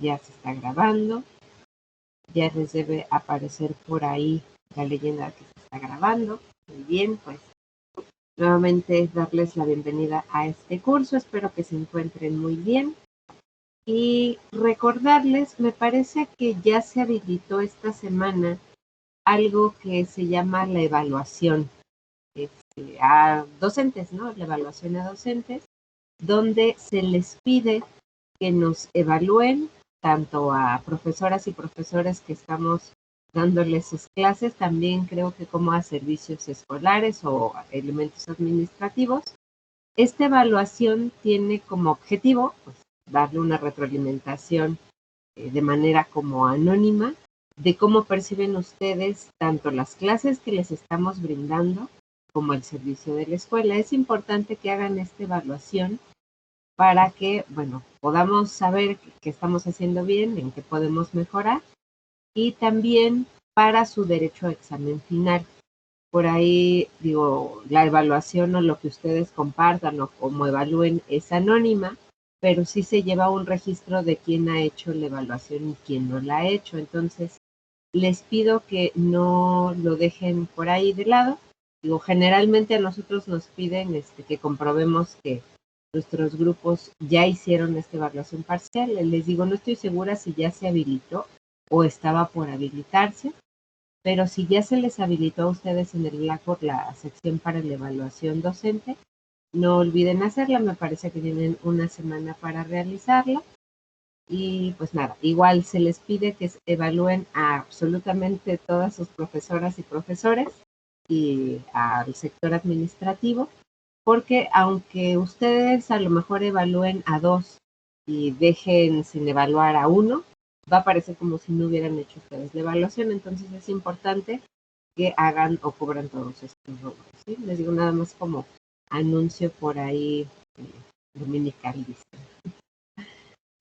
ya se está grabando. Ya les debe aparecer por ahí la leyenda que se está grabando. Muy bien, pues nuevamente darles la bienvenida a este curso. Espero que se encuentren muy bien. Y recordarles, me parece que ya se habilitó esta semana algo que se llama la evaluación a docentes, ¿no? La evaluación a docentes, donde se les pide que nos evalúen tanto a profesoras y profesores que estamos dándoles sus clases, también creo que como a servicios escolares o elementos administrativos. Esta evaluación tiene como objetivo pues, darle una retroalimentación de manera como anónima de cómo perciben ustedes tanto las clases que les estamos brindando como el servicio de la escuela. Es importante que hagan esta evaluación para que, bueno, podamos saber qué estamos haciendo bien, en qué podemos mejorar y también para su derecho a examen final. Por ahí, digo, la evaluación o lo que ustedes compartan o como evalúen es anónima, pero sí se lleva un registro de quién ha hecho la evaluación y quién no la ha hecho. Entonces, les pido que no lo dejen por ahí de lado. Digo, generalmente a nosotros nos piden que comprobemos que nuestros grupos ya hicieron esta evaluación parcial. Les digo, no estoy segura si ya se habilitó o estaba por habilitarse, pero si ya se les habilitó a ustedes en el Blackboard la sección para la evaluación docente, no olviden hacerla. Me parece que tienen una semana para realizarla. Y pues nada, igual se les pide que evalúen a absolutamente todas sus profesoras y profesores y al sector administrativo, porque aunque ustedes a lo mejor evalúen a 2 y dejen sin evaluar a 1, va a parecer como si no hubieran hecho ustedes la evaluación. Entonces es importante que hagan o cubran todos estos rubros, ¿sí? Les digo nada más como anuncio por ahí dominical, dice.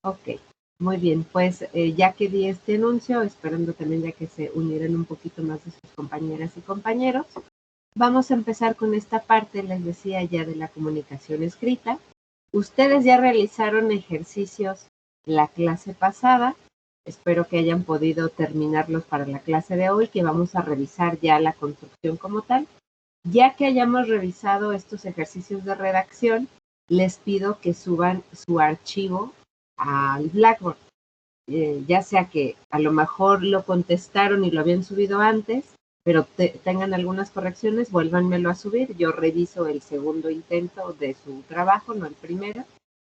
Ok, muy bien, pues ya que di este anuncio, esperando también ya que se unieran un poquito más de sus compañeras y compañeros, vamos a empezar con esta parte, les decía ya de la comunicación escrita. Ustedes ya realizaron ejercicios la clase pasada, espero que hayan podido terminarlos para la clase de hoy, que vamos a revisar ya la construcción como tal. Ya que hayamos revisado estos ejercicios de redacción, les pido que suban su archivo al Blackboard. Ya sea que a lo mejor lo contestaron y lo habían subido antes, pero tengan algunas correcciones, vuélvanmelo a subir. Yo reviso el segundo intento de su trabajo, no el primero.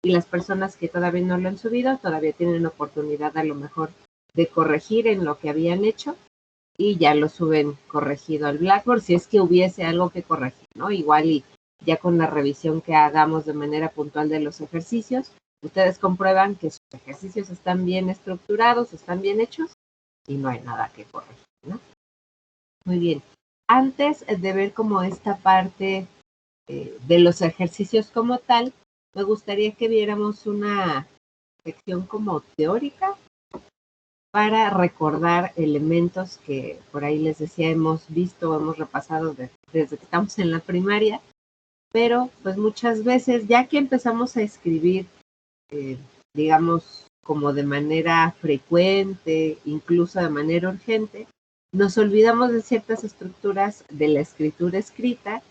Y las personas que todavía no lo han subido, todavía tienen oportunidad a lo mejor de corregir en lo que habían hecho y ya lo suben corregido al Blackboard si es que hubiese algo que corregir, ¿no? Igual y ya con la revisión que hagamos de manera puntual de los ejercicios, ustedes comprueban que sus ejercicios están bien estructurados, están bien hechos y no hay nada que corregir, ¿no? Muy bien. Antes de ver como esta parte de los ejercicios como tal, me gustaría que viéramos una sección como teórica para recordar elementos que por ahí les decía hemos visto o hemos repasado desde que estamos en la primaria, pero pues muchas veces ya que empezamos a escribir digamos, como de manera frecuente, incluso de manera urgente, nos olvidamos de ciertas estructuras de la escritura escrita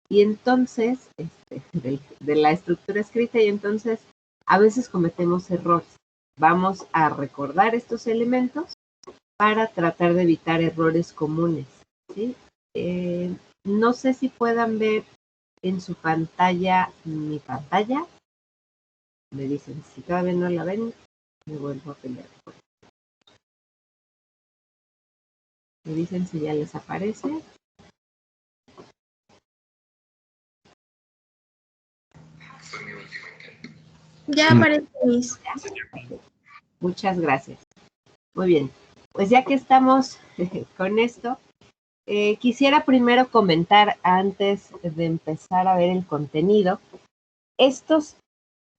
y entonces, de la estructura escrita y entonces a veces cometemos errores. Vamos a recordar estos elementos para tratar de evitar errores comunes, ¿sí? No sé si puedan ver en su pantalla mi pantalla. Me dicen, si todavía no la ven, me vuelvo a pelear. Me dicen si ya les aparece. Ya aparece, Miss. Muchas gracias. Muy bien. Pues ya que estamos con esto, quisiera primero comentar antes de empezar a ver el contenido. Estos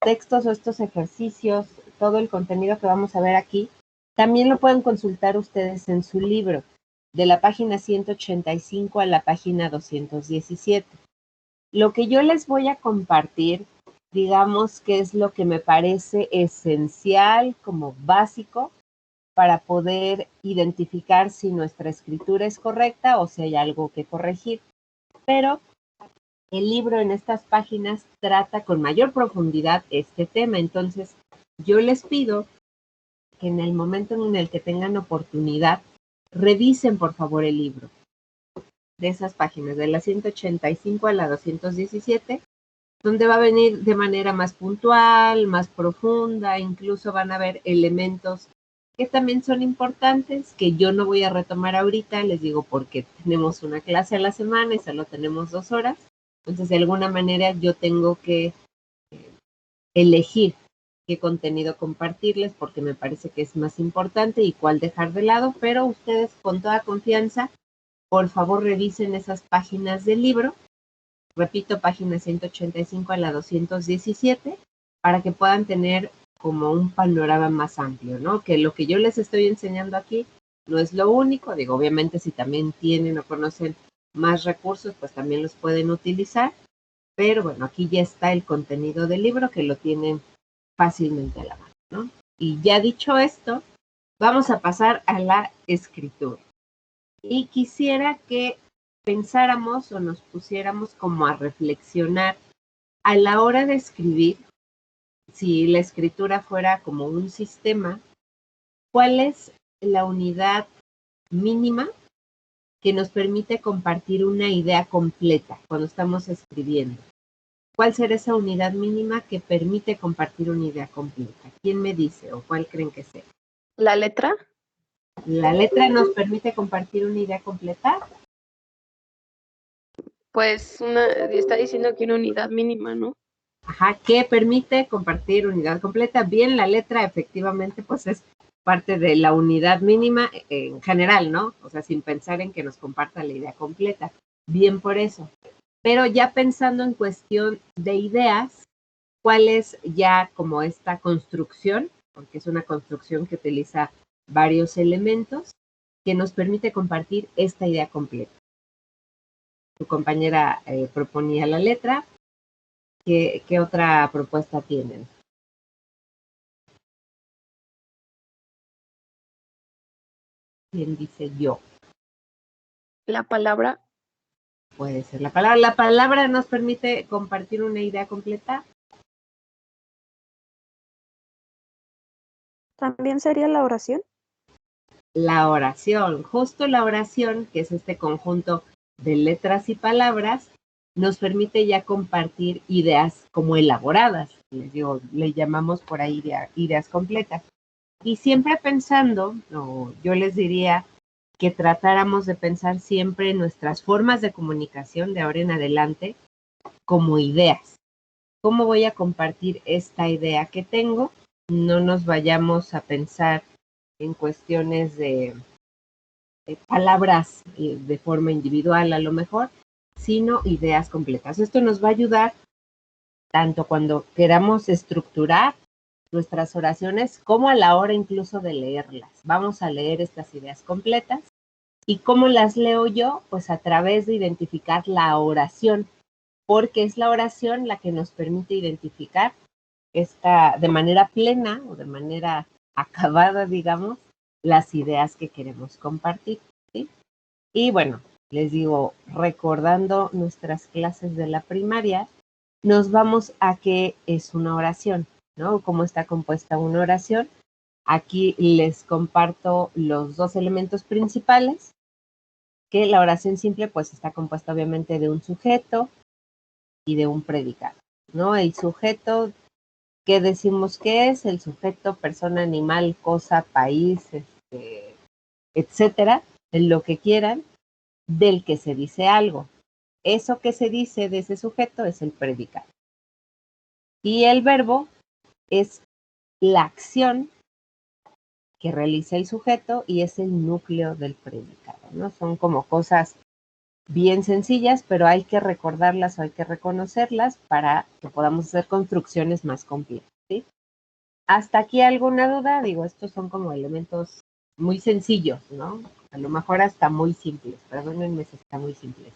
textos o estos ejercicios, todo el contenido que vamos a ver aquí, también lo pueden consultar ustedes en su libro, de la página 185 a la página 217. Lo que yo les voy a compartir digamos que es lo que me parece esencial, como básico, para poder identificar si nuestra escritura es correcta o si hay algo que corregir. Pero el libro en estas páginas trata con mayor profundidad este tema. Entonces, yo les pido que en el momento en el que tengan oportunidad, revisen por favor el libro de esas páginas, de la 185 a la 217, donde va a venir de manera más puntual, más profunda, incluso van a ver elementos que también son importantes, que yo no voy a retomar ahorita, les digo porque tenemos una clase a la semana y solo tenemos 2 horas, entonces de alguna manera yo tengo que elegir qué contenido compartirles porque me parece que es más importante y cuál dejar de lado, pero ustedes con toda confianza, por favor revisen esas páginas del libro. Repito, página 185 a la 217, para que puedan tener como un panorama más amplio, ¿no? Que lo que yo les estoy enseñando aquí no es lo único, digo, obviamente si también tienen o conocen más recursos, pues también los pueden utilizar, pero bueno, aquí ya está el contenido del libro que lo tienen fácilmente a la mano, ¿no? Y ya dicho esto, vamos a pasar a la escritura. Y quisiera que pensáramos o nos pusiéramos como a reflexionar a la hora de escribir, si la escritura fuera como un sistema, ¿cuál es la unidad mínima que nos permite compartir una idea completa cuando estamos escribiendo? ¿Cuál será esa unidad mínima que permite compartir una idea completa? ¿Quién me dice o cuál creen que sea? ¿La letra? ¿La letra nos permite compartir una idea completa? Pues está diciendo que una unidad mínima, ¿no? Ajá, que permite compartir unidad completa. Bien, la letra efectivamente pues es parte de la unidad mínima en general, ¿no? O sea, sin pensar en que nos comparta la idea completa. Bien por eso. Pero ya pensando en cuestión de ideas, ¿cuál es ya como esta construcción? Porque es una construcción que utiliza varios elementos que nos permite compartir esta idea completa. Tu compañera proponía la letra. ¿Qué otra propuesta tienen? ¿Quién dice yo? La palabra. Puede ser la palabra. ¿La palabra nos permite compartir una idea completa? ¿También sería la oración? La oración, justo la oración, que es este conjunto de letras y palabras, nos permite ya compartir ideas como elaboradas. Les digo, le llamamos por ahí ideas completas. Y siempre pensando, o yo les diría que tratáramos de pensar siempre en nuestras formas de comunicación de ahora en adelante como ideas. ¿Cómo voy a compartir esta idea que tengo? No nos vayamos a pensar en cuestiones de palabras de forma individual a lo mejor, sino ideas completas. Esto nos va a ayudar tanto cuando queramos estructurar nuestras oraciones como a la hora incluso de leerlas. Vamos a leer estas ideas completas. ¿Y cómo las leo yo? Pues a través de identificar la oración, porque es la oración la que nos permite identificar esta de manera plena o de manera acabada, digamos, las ideas que queremos compartir, ¿sí? Y bueno, les digo, recordando nuestras clases de la primaria, nos vamos a qué es una oración, ¿no? ¿Cómo está compuesta una oración? Aquí les comparto los 2 elementos principales, que la oración simple pues está compuesta obviamente de un sujeto y de un predicado, ¿no? El sujeto, ¿qué decimos que es? El sujeto, persona, animal, cosa, país, etcétera, en lo que quieran, del que se dice algo. Eso que se dice de ese sujeto es el predicado. Y el verbo es la acción que realiza el sujeto y es el núcleo del predicado, ¿no? Son como cosas bien sencillas, pero hay que recordarlas o hay que reconocerlas para que podamos hacer construcciones más complejas, ¿sí? ¿Hasta aquí alguna duda? Digo, estos son como elementos muy sencillos, ¿no? A lo mejor hasta muy simples, perdónenme si está muy simple.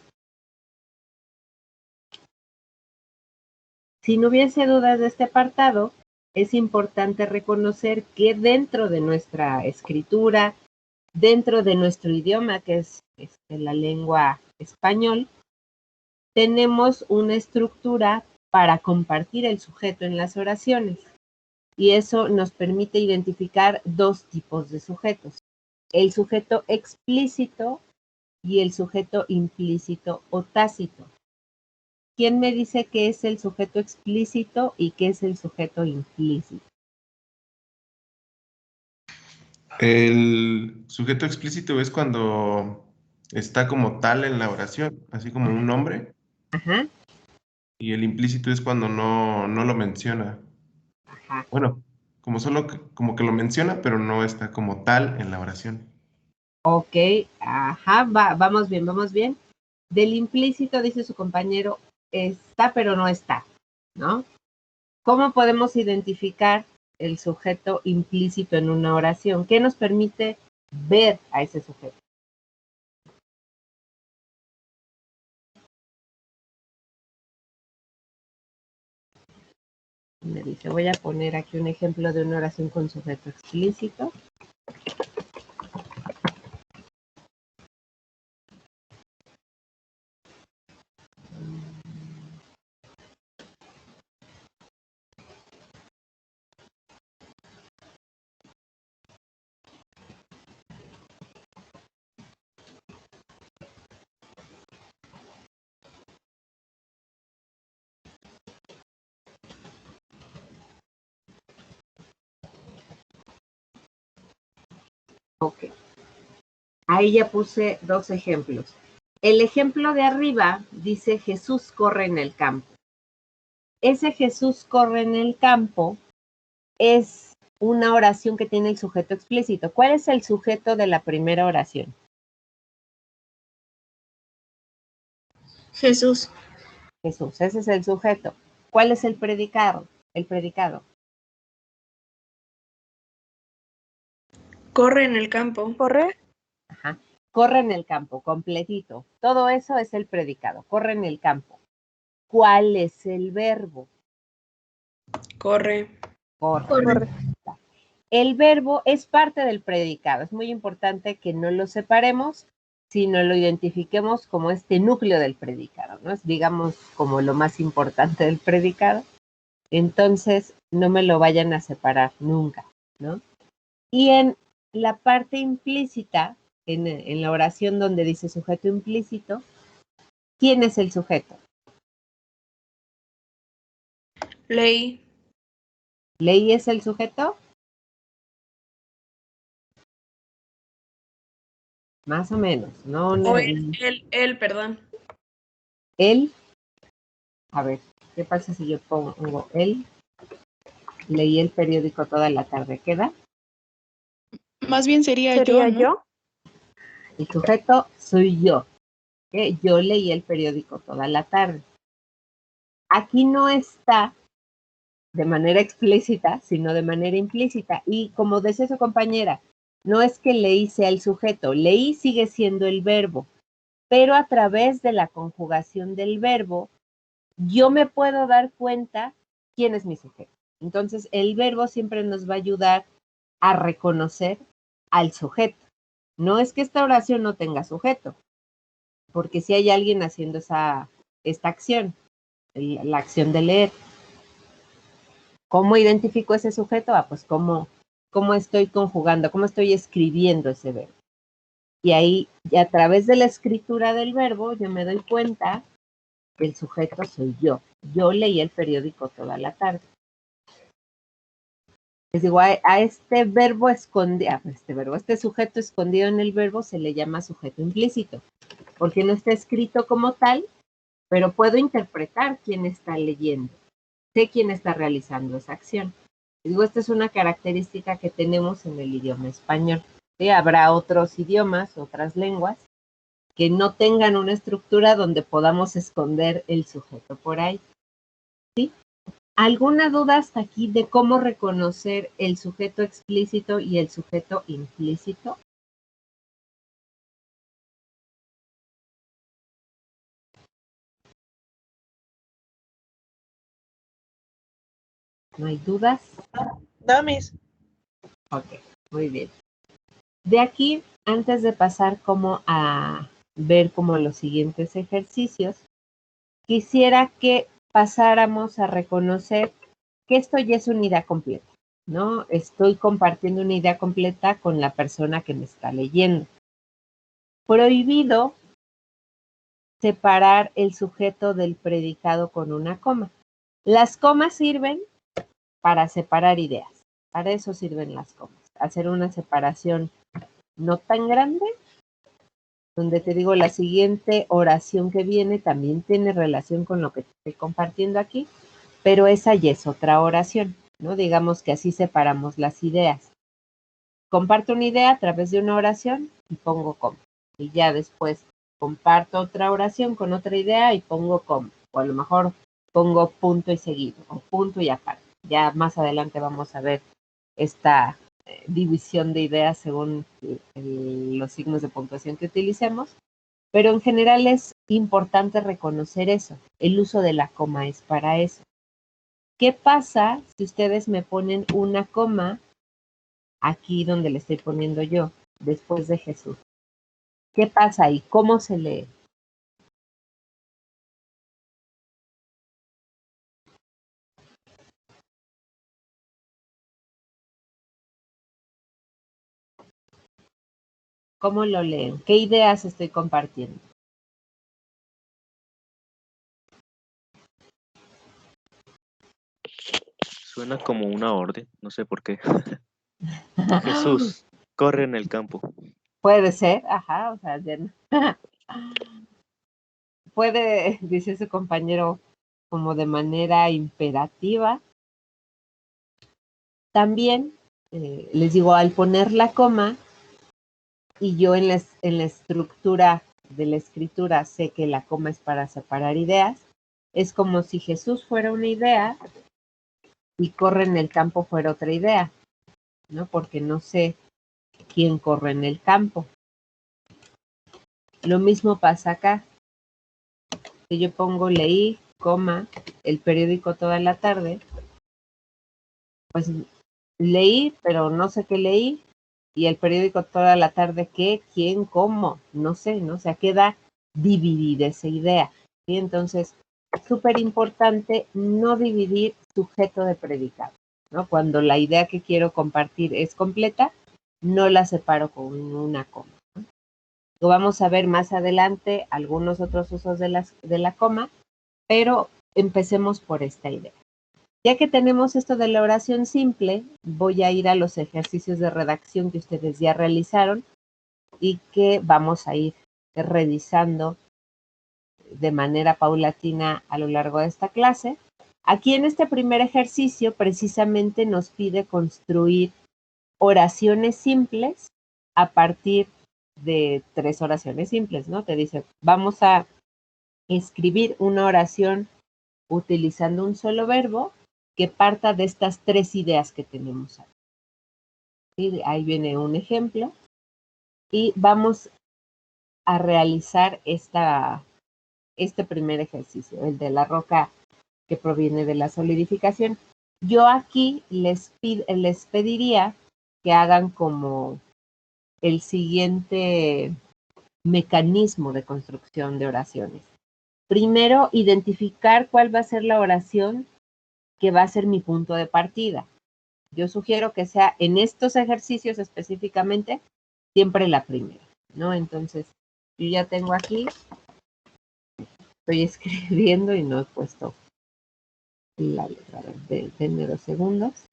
Si no hubiese dudas de este apartado, es importante reconocer que dentro de nuestra escritura, dentro de nuestro idioma, que es la lengua español, tenemos una estructura para compartir el sujeto en las oraciones. Y eso nos permite identificar dos tipos de sujetos: el sujeto explícito y el sujeto implícito o tácito. ¿Quién me dice qué es el sujeto explícito y qué es el sujeto implícito? El sujeto explícito es cuando está como tal en la oración, así como un nombre, Ajá, y el implícito es cuando no lo menciona. ajá. Bueno, como solo como que lo menciona, pero no está como tal en la oración. Ok, ajá, vamos bien, vamos bien. Del implícito, dice su compañero, está pero no está, ¿no? ¿Cómo podemos identificar el sujeto implícito en una oración? ¿Qué nos permite ver a ese sujeto? Me dice, voy a poner aquí un ejemplo de una oración con sujeto explícito. Ok, ahí ya puse dos ejemplos. El ejemplo de arriba dice Jesús corre en el campo. Ese Jesús corre en el campo es una oración que tiene el sujeto explícito. ¿Cuál es el sujeto de la primera oración? Jesús. Jesús, ese es el sujeto. ¿Cuál es el predicado? El predicado. Corre en el campo. ¿Corre? Ajá. Corre en el campo, completito. Todo eso es el predicado. Corre en el campo. ¿Cuál es el verbo? Corre. Corre. Corre. El verbo es parte del predicado. Es muy importante que no lo separemos, sino lo identifiquemos como este núcleo del predicado, ¿no? Es, digamos, como lo más importante del predicado. Entonces, no me lo vayan a separar nunca, ¿no? Y en la parte implícita, en la oración donde dice sujeto implícito, ¿quién es el sujeto? Ley. ¿Ley es el sujeto? Más o menos, ¿no? O él, perdón. Él, a ver, ¿qué pasa si yo pongo él? Leí el periódico toda la tarde, ¿queda? Más bien sería yo, ¿Sería ¿no? yo? El sujeto soy yo, que yo leí el periódico toda la tarde. Aquí no está de manera explícita, sino de manera implícita. Y como decía su compañera, no es que leí sea el sujeto, leí sigue siendo el verbo, pero a través de la conjugación del verbo, yo me puedo dar cuenta quién es mi sujeto. Entonces, el verbo siempre nos va a ayudar a reconocer al sujeto. No es que esta oración no tenga sujeto, porque si hay alguien haciendo esta acción, la acción de leer. ¿Cómo identifico ese sujeto? Pues cómo estoy conjugando, cómo estoy escribiendo ese verbo. Y ahí, y a través de la escritura del verbo, yo me doy cuenta que el sujeto soy yo. Yo leí el periódico toda la tarde. Les digo, a este verbo escondido, este sujeto escondido en el verbo se le llama sujeto implícito, porque no está escrito como tal, pero puedo interpretar quién está leyendo, sé quién está realizando esa acción. Les digo, esta es una característica que tenemos en el idioma español. ¿Sí? Habrá otros idiomas, otras lenguas, que no tengan una estructura donde podamos esconder el sujeto por ahí. ¿Sí? ¿Alguna duda hasta aquí de cómo reconocer el sujeto explícito y el sujeto implícito? ¿No hay dudas? Dames. Ok, muy bien. De aquí, antes de pasar como a ver como los siguientes ejercicios, quisiera que pasáramos a reconocer que esto ya es una idea completa, ¿no? Estoy compartiendo una idea completa con la persona que me está leyendo. Prohibido separar el sujeto del predicado con una coma. Las comas sirven para separar ideas. Para eso sirven las comas. Hacer una separación no tan grande, donde te digo la siguiente oración que viene también tiene relación con lo que te estoy compartiendo aquí, pero esa ya es otra oración, ¿no? Digamos que así separamos las ideas. Comparto una idea a través de una oración y pongo coma. Y ya después comparto otra oración con otra idea y pongo coma. O a lo mejor pongo punto y seguido o punto y aparte. Ya más adelante vamos a ver esta división de ideas según los signos de puntuación que utilicemos. Pero en general es importante reconocer eso. El uso de la coma es para eso. ¿Qué pasa si ustedes me ponen una coma aquí donde le estoy poniendo yo, después de Jesús? ¿Qué pasa ahí? ¿Cómo se lee? ¿Cómo lo leen? ¿Qué ideas estoy compartiendo? Suena como una orden, no sé por qué. Jesús, corre en el campo. Puede ser, ajá, o sea, puede, dice su compañero, como de manera imperativa. También, les digo, al poner la coma, y yo en la estructura de la escritura sé que la coma es para separar ideas, es como si Jesús fuera una idea y corre en el campo fuera otra idea, ¿no? Porque no sé quién corre en el campo. Lo mismo pasa acá. Si yo pongo leí, coma, el periódico toda la tarde, pues leí, pero no sé qué leí, y el periódico toda la tarde, ¿qué? ¿Quién? ¿Cómo? No sé, ¿no? O sea, queda dividida esa idea. ¿Sí? Entonces, súper importante no dividir sujeto de predicado, ¿no? Cuando la idea que quiero compartir es completa, no la separo con una coma, ¿no? Lo vamos a ver más adelante algunos otros usos de la coma, pero empecemos por esta idea. Ya que tenemos esto de la oración simple, voy a ir a los ejercicios de redacción que ustedes ya realizaron y que vamos a ir revisando de manera paulatina a lo largo de esta clase. Aquí en este primer ejercicio precisamente nos pide construir oraciones simples a partir de 3 oraciones simples, ¿no? Te dice, vamos a escribir una oración utilizando un solo verbo que parta de estas 3 ideas que tenemos ahí. ¿Sí? Ahí viene un ejemplo y vamos a realizar este primer ejercicio, el de la roca que proviene de la solidificación. Yo aquí les pediría que hagan como el siguiente mecanismo de construcción de oraciones. Primero, identificar cuál va a ser la oración que va a ser mi punto de partida. Yo sugiero que sea en estos ejercicios específicamente siempre la primera, ¿no? Entonces, yo ya tengo aquí, estoy escribiendo y no he puesto la letra. Denme 2 segundos.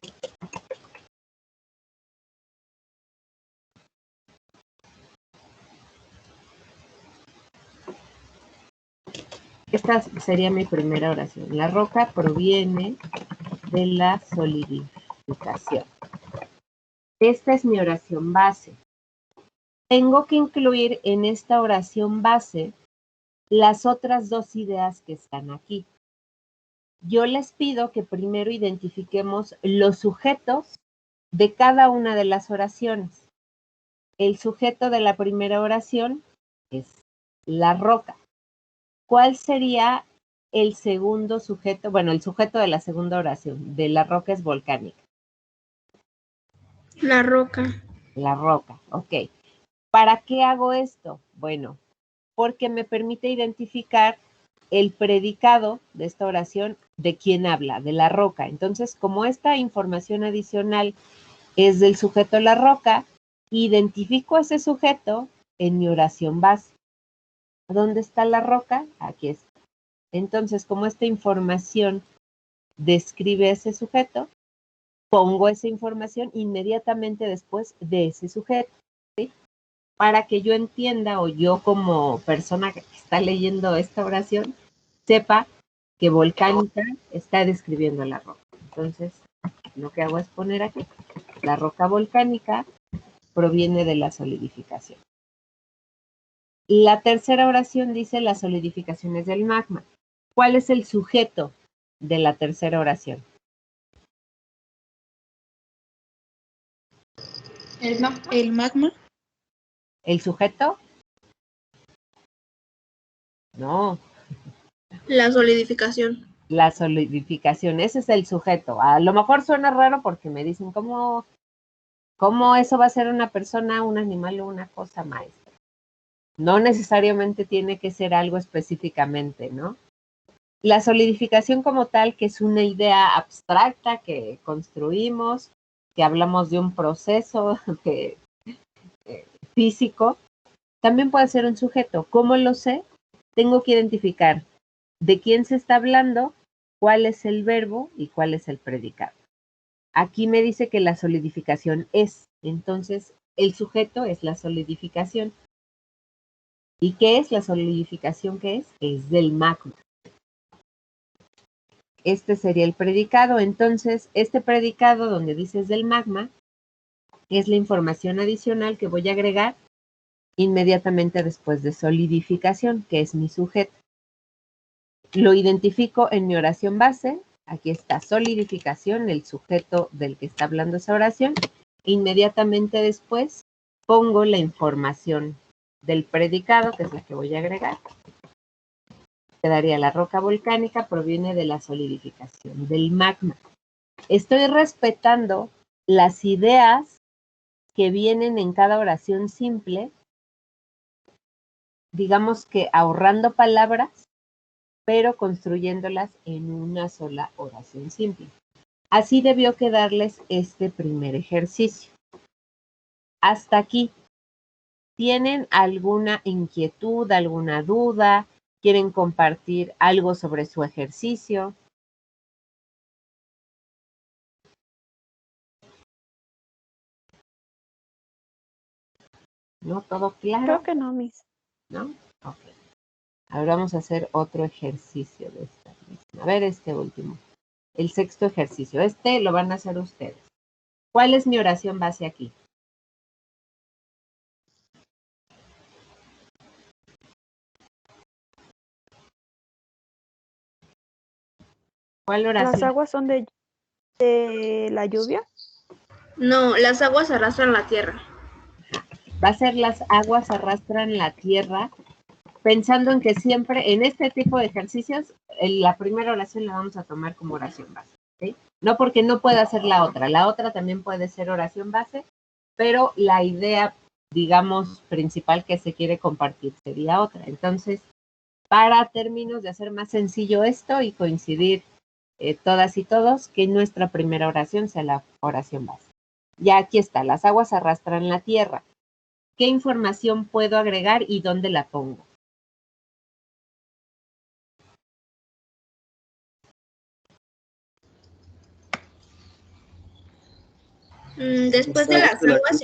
Esta sería mi primera oración. La roca proviene de la solidificación. Esta es mi oración base. Tengo que incluir en esta oración base las otras 2 ideas que están aquí. Yo les pido que primero identifiquemos los sujetos de cada una de las oraciones. El sujeto de la primera oración es la roca. ¿Cuál sería el segundo sujeto, bueno, el sujeto de la segunda oración, de la roca es volcánica? La roca. La roca, ok. ¿Para qué hago esto? Bueno, porque me permite identificar el predicado de esta oración de quién habla, de la roca. Entonces, como esta información adicional es del sujeto la roca, identifico a ese sujeto en mi oración base. ¿Dónde está la roca? Aquí está. Entonces, como esta información describe a ese sujeto, pongo esa información inmediatamente después de ese sujeto, ¿sí? Para que yo entienda, o yo como persona que está leyendo esta oración, sepa que volcánica está describiendo la roca. Entonces, lo que hago es poner aquí, la roca volcánica proviene de la solidificación. La tercera oración dice las solidificaciones del magma. ¿Cuál es el sujeto de la tercera oración? El magma. ¿El sujeto? No, La solidificación. la solidificación, ese es el sujeto. A lo mejor suena raro porque me dicen, ¿cómo eso va a ser una persona, un animal o una cosa maestra? No necesariamente tiene que ser algo específicamente, ¿no? La solidificación como tal, que es una idea abstracta que construimos, que hablamos de un proceso físico, también puede ser un sujeto. ¿Cómo lo sé? Tengo que identificar de quién se está hablando, cuál es el verbo y cuál es el predicado. Aquí me dice que la solidificación es, entonces el sujeto es la solidificación. ¿Y qué es la solidificación? ¿Qué es? Es del magma. Este sería el predicado. Entonces, este predicado donde dices del magma es la información adicional que voy a agregar inmediatamente después de solidificación, que es mi sujeto. Lo identifico en mi oración base. Aquí está solidificación, el sujeto del que está hablando esa oración. Inmediatamente después pongo la información del predicado, que es la que voy a agregar. Quedaría la roca volcánica, proviene de la solidificación del magma. Estoy respetando las ideas que vienen en cada oración simple, digamos que ahorrando palabras, pero construyéndolas en una sola oración simple. Así debió quedarles este primer ejercicio. Hasta aquí, ¿tienen alguna inquietud, alguna duda? ¿Quieren compartir algo sobre su ejercicio? ¿No? ¿Todo claro? Creo que no, Miss. ¿No? Ok. Ahora vamos a hacer otro ejercicio de esta misma. A ver, este último. El sexto ejercicio. Este lo van a hacer ustedes. ¿Cuál es mi oración base aquí? ¿Cuál ¿Las oración? aguas son de la lluvia? No, las aguas arrastran la tierra. Va a ser las aguas arrastran la tierra, pensando en que siempre en este tipo de ejercicios, la primera oración la vamos a tomar como oración base. ¿Sí? No porque no pueda ser la otra también puede ser oración base, pero la idea, digamos, principal que se quiere compartir sería otra. Entonces, para términos de hacer más sencillo esto y coincidir todas y todos, que nuestra primera oración sea la oración base. Ya aquí está, las aguas arrastran la tierra. ¿Qué información puedo agregar y dónde la pongo? Después de las aguas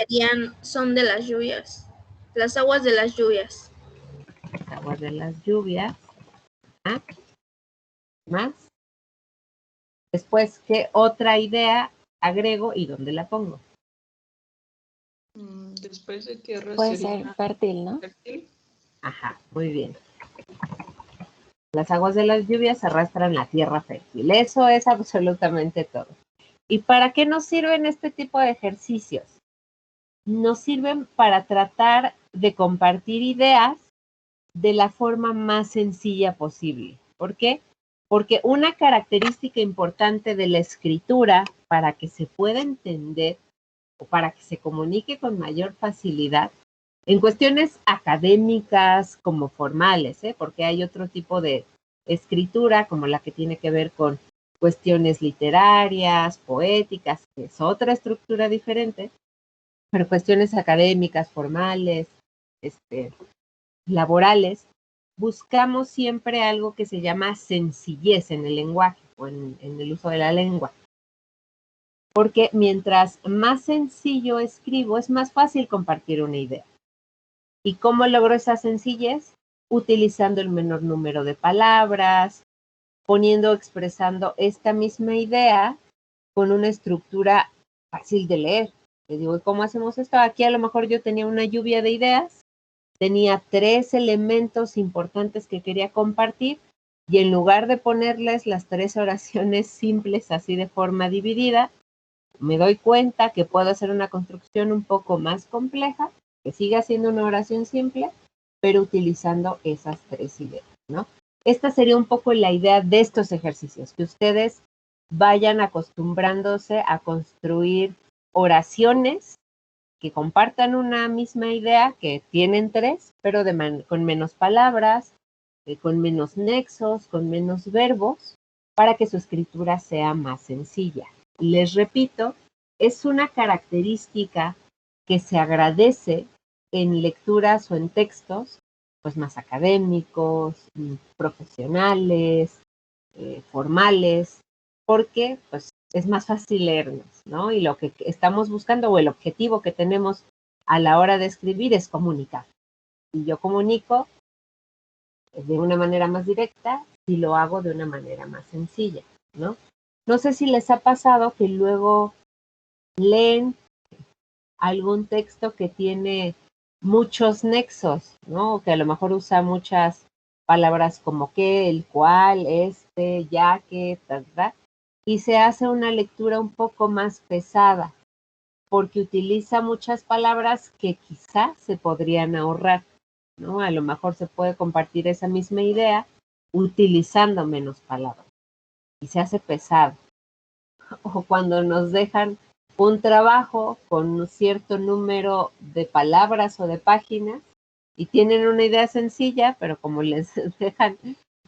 son de las lluvias. Las aguas de las lluvias. Las aguas de las lluvias. ¿Ah? ¿Más? Después, ¿qué otra idea agrego y dónde la pongo? Después de tierra Puede sería ser fértil, ¿no? fértil. Ajá, muy bien. Las aguas de las lluvias arrastran la tierra fértil. Eso es absolutamente todo. ¿Y para qué nos sirven este tipo de ejercicios? Nos sirven para tratar de compartir ideas de la forma más sencilla posible. ¿Por qué? Porque una característica importante de la escritura para que se pueda entender o para que se comunique con mayor facilidad, en cuestiones académicas como formales, porque hay otro tipo de escritura como la que tiene que ver con cuestiones literarias, poéticas, que es otra estructura diferente, pero cuestiones académicas, formales, laborales, buscamos siempre algo que se llama sencillez en el lenguaje o en el uso de la lengua. Porque mientras más sencillo escribo, es más fácil compartir una idea. ¿Y cómo logro esa sencillez? Utilizando el menor número de palabras, expresando esta misma idea con una estructura fácil de leer. Le digo, ¿y cómo hacemos esto? Aquí a lo mejor yo tenía una lluvia de ideas, tenía 3 elementos importantes que quería compartir y en lugar de ponerles las 3 oraciones simples así de forma dividida, me doy cuenta que puedo hacer una construcción un poco más compleja, que siga siendo una oración simple, pero utilizando esas 3 ideas, ¿no? Esta sería un poco la idea de estos ejercicios, que ustedes vayan acostumbrándose a construir oraciones que compartan una misma idea, que tienen 3, pero con menos palabras, con menos nexos, con menos verbos, para que su escritura sea más sencilla. Les repito, es una característica que se agradece en lecturas o en textos pues más académicos, profesionales, formales, porque pues es más fácil leernos, ¿no? Y lo que estamos buscando o el objetivo que tenemos a la hora de escribir es comunicar. Y yo comunico de una manera más directa si lo hago de una manera más sencilla, ¿no? No sé si les ha pasado que luego leen algún texto que tiene muchos nexos, ¿no? O que a lo mejor usa muchas palabras como que, el cual, ya que, y se hace una lectura un poco más pesada porque utiliza muchas palabras que quizá se podrían ahorrar, ¿no? A lo mejor se puede compartir esa misma idea utilizando menos palabras y se hace pesado. O cuando nos dejan un trabajo con un cierto número de palabras o de páginas y tienen una idea sencilla, pero como les dejan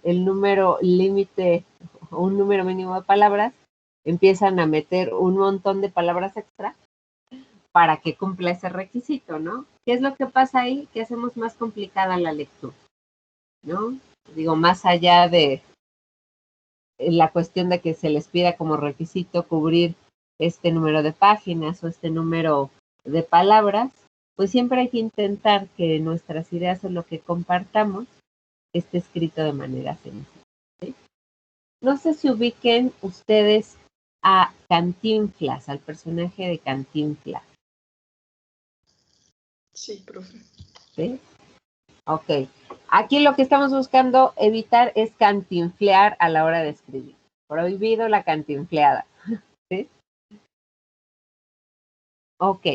el número límite o un número mínimo de palabras, empiezan a meter un montón de palabras extra para que cumpla ese requisito, ¿no? ¿Qué es lo que pasa ahí? Que hacemos más complicada la lectura, ¿no? Digo, más allá de la cuestión de que se les pida como requisito cubrir este número de páginas o este número de palabras, pues siempre hay que intentar que nuestras ideas o lo que compartamos esté escrito de manera sencilla, ¿sí? No sé si ubiquen ustedes a Cantinflas, al personaje de Cantinflas. Sí, profe. ¿Sí? Ok. Aquí lo que estamos buscando evitar es cantinflear a la hora de escribir. Prohibido la cantinfleada. ¿Sí? Ok.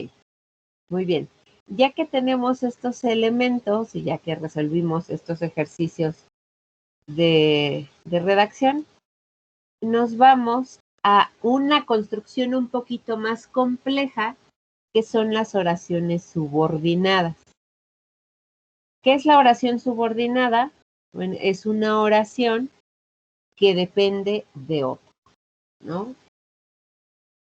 Muy bien. Ya que tenemos estos elementos y ya que resolvimos estos ejercicios de redacción, nos vamos a una construcción un poquito más compleja, que son las oraciones subordinadas. ¿Qué es la oración subordinada? Bueno, es una oración que depende de otra, ¿no?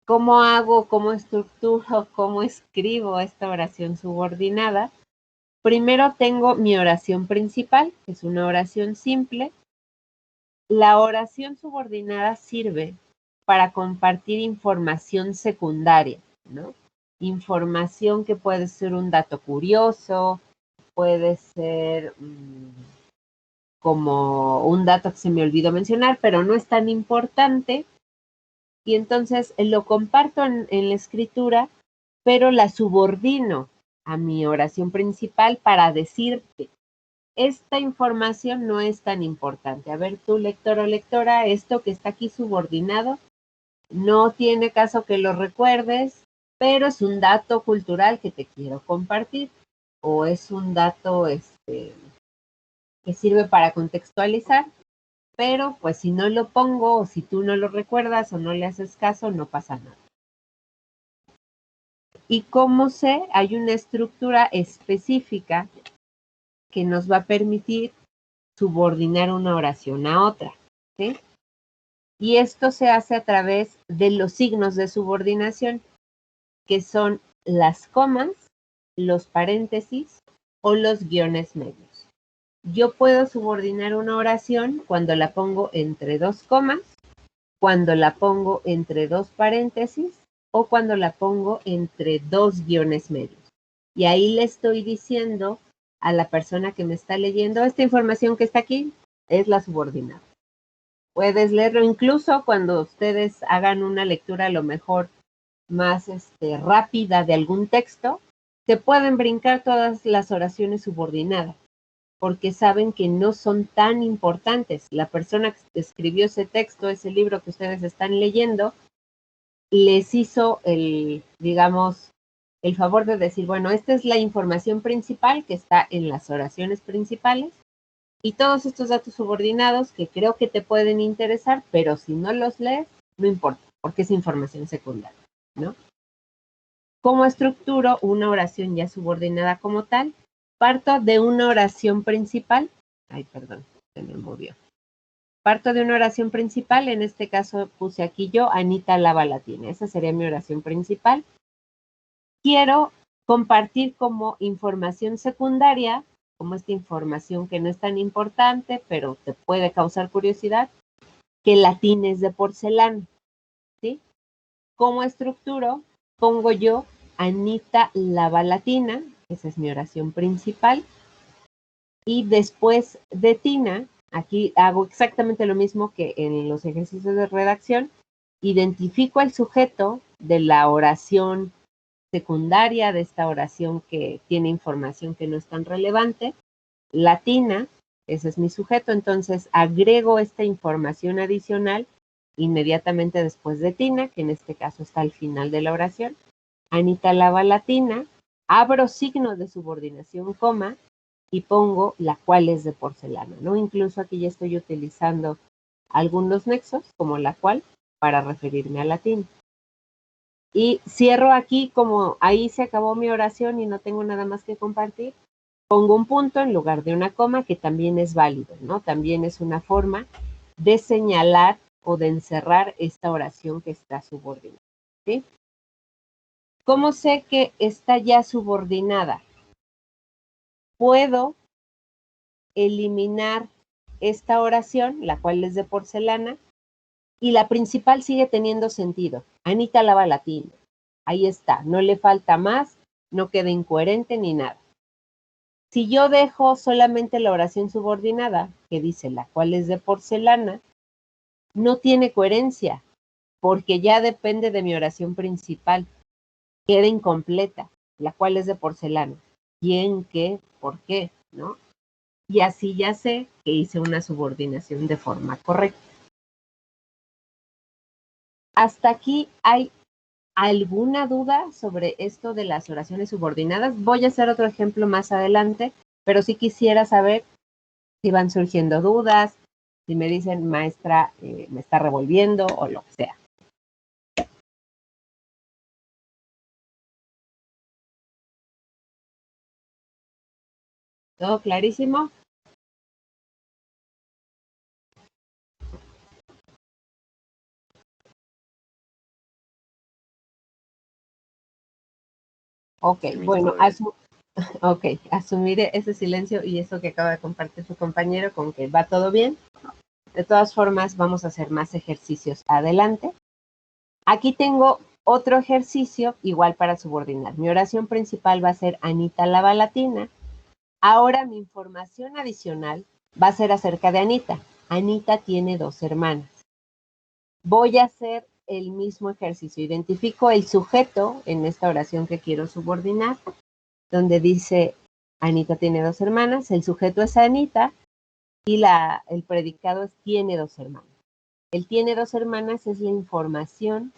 ¿Cómo hago, cómo estructuro, cómo escribo esta oración subordinada? Primero tengo mi oración principal, que es una oración simple. La oración subordinada sirve para compartir información secundaria, ¿no? Información que puede ser un dato curioso, puede ser como un dato que se me olvidó mencionar, pero no es tan importante. Y entonces lo comparto en la escritura, pero la subordino a mi oración principal para decirte, esta información no es tan importante. A ver, tú, lector o lectora, esto que está aquí subordinado, no tiene caso que lo recuerdes, pero es un dato cultural que te quiero compartir, o es un dato que sirve para contextualizar, pero pues si no lo pongo o si tú no lo recuerdas o no le haces caso, no pasa nada. Y como sé, hay una estructura específica que nos va a permitir subordinar una oración a otra, ¿sí? Y esto se hace a través de los signos de subordinación, que son las comas, los paréntesis o los guiones medios. Yo puedo subordinar una oración cuando la pongo entre dos comas, cuando la pongo entre dos paréntesis o cuando la pongo entre dos guiones medios. Y ahí le estoy diciendo a la persona que me está leyendo, esta información que está aquí es la subordinada. Puedes leerlo incluso cuando ustedes hagan una lectura a lo mejor más rápida de algún texto, se pueden brincar todas las oraciones subordinadas, porque saben que no son tan importantes. La persona que escribió ese texto, ese libro que ustedes están leyendo, les hizo digamos, el favor de decir, bueno, esta es la información principal que está en las oraciones principales y todos estos datos subordinados que creo que te pueden interesar, pero si no los lees, no importa, porque es información secundaria, ¿no? ¿Cómo estructuro una oración ya subordinada como tal? Parto de una oración principal. Ay, perdón, se me movió. Parto de una oración principal, en este caso puse aquí yo, Anita lava la tina. Esa sería mi oración principal. Quiero compartir como información secundaria, como esta información que no es tan importante, pero te puede causar curiosidad, que la tina es de porcelana, ¿sí? ¿Cómo estructuro? Pongo yo Anita lava la tina, esa es mi oración principal, y después de tina, aquí hago exactamente lo mismo que en los ejercicios de redacción, identifico el sujeto de la oración secundaria, de esta oración que tiene información que no es tan relevante, la tina, ese es mi sujeto, entonces agrego esta información adicional inmediatamente después de tina, que en este caso está al final de la oración. Anita lava la tina, abro signos de subordinación, coma, y pongo la cual es de porcelana, ¿no? Incluso aquí ya estoy utilizando algunos nexos, como la cual, para referirme a la tina. Y cierro aquí, como ahí se acabó mi oración y no tengo nada más que compartir, pongo un punto en lugar de una coma, que también es válido, ¿no? También es una forma de señalar o de encerrar esta oración que está subordinada, ¿sí? ¿Cómo sé que está ya subordinada? Puedo eliminar esta oración, la cual es de porcelana, y la principal sigue teniendo sentido. Anita lava la tina. Ahí está, no le falta más, no queda incoherente ni nada. Si yo dejo solamente la oración subordinada, que dice la cual es de porcelana, no tiene coherencia, porque ya depende de mi oración principal. Queda incompleta, la cual es de porcelana. ¿Quién, qué, por qué? ¿No? Y así ya sé que hice una subordinación de forma correcta. ¿Hasta aquí hay alguna duda sobre esto de las oraciones subordinadas? Voy a hacer otro ejemplo más adelante, pero sí quisiera saber si van surgiendo dudas, si me dicen, maestra, me está revolviendo o lo que sea. ¿Todo clarísimo? Ok, bueno, asumiré ese silencio y eso que acaba de compartir su compañero con que va todo bien. De todas formas, vamos a hacer más ejercicios adelante. Aquí tengo otro ejercicio igual para subordinar. Mi oración principal va a ser Anita lava la tina. Ahora mi información adicional va a ser acerca de Anita. Anita tiene 2 hermanas. Voy a hacer el mismo ejercicio. Identifico el sujeto en esta oración que quiero subordinar, donde dice Anita tiene 2 hermanas, el sujeto es Anita y el predicado es tiene 2 hermanas. El tiene 2 hermanas es la información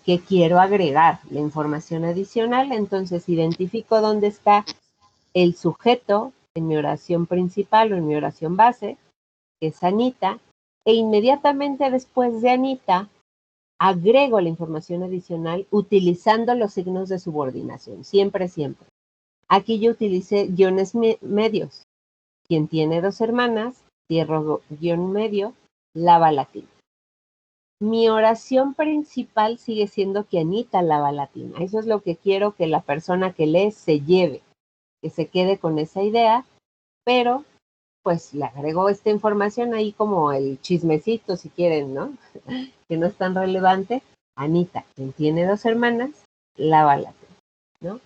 que quiero agregar, la información adicional, entonces identifico dónde está el sujeto en mi oración principal o en mi oración base, que es Anita, e inmediatamente después de Anita agrego la información adicional utilizando los signos de subordinación, siempre, siempre. Aquí yo utilicé guiones medios. Quien tiene 2 hermanas, cierro guión medio, lava latina. Mi oración principal sigue siendo que Anita lava latina. Eso es lo que quiero que la persona que lee se lleve, que se quede con esa idea, pero pues le agrego esta información ahí como el chismecito, si quieren, ¿no? Que no es tan relevante. Anita, quien tiene 2 hermanas, lava latina, ¿no?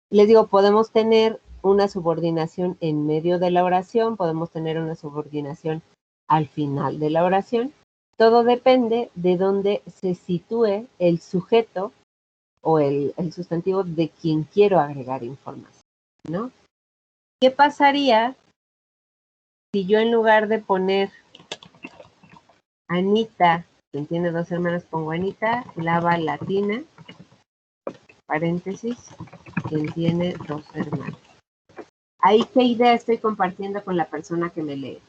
Les digo, podemos tener una subordinación en medio de la oración, podemos tener una subordinación al final de la oración. Todo depende de dónde se sitúe el sujeto o el sustantivo de quien quiero agregar información, ¿no? ¿Qué pasaría si yo en lugar de poner Anita, quien tiene 2 hermanas, pongo Anita, lava latina, paréntesis, quien tiene 2 hermanas? Ahí, ¿qué idea estoy compartiendo con la persona que me lee?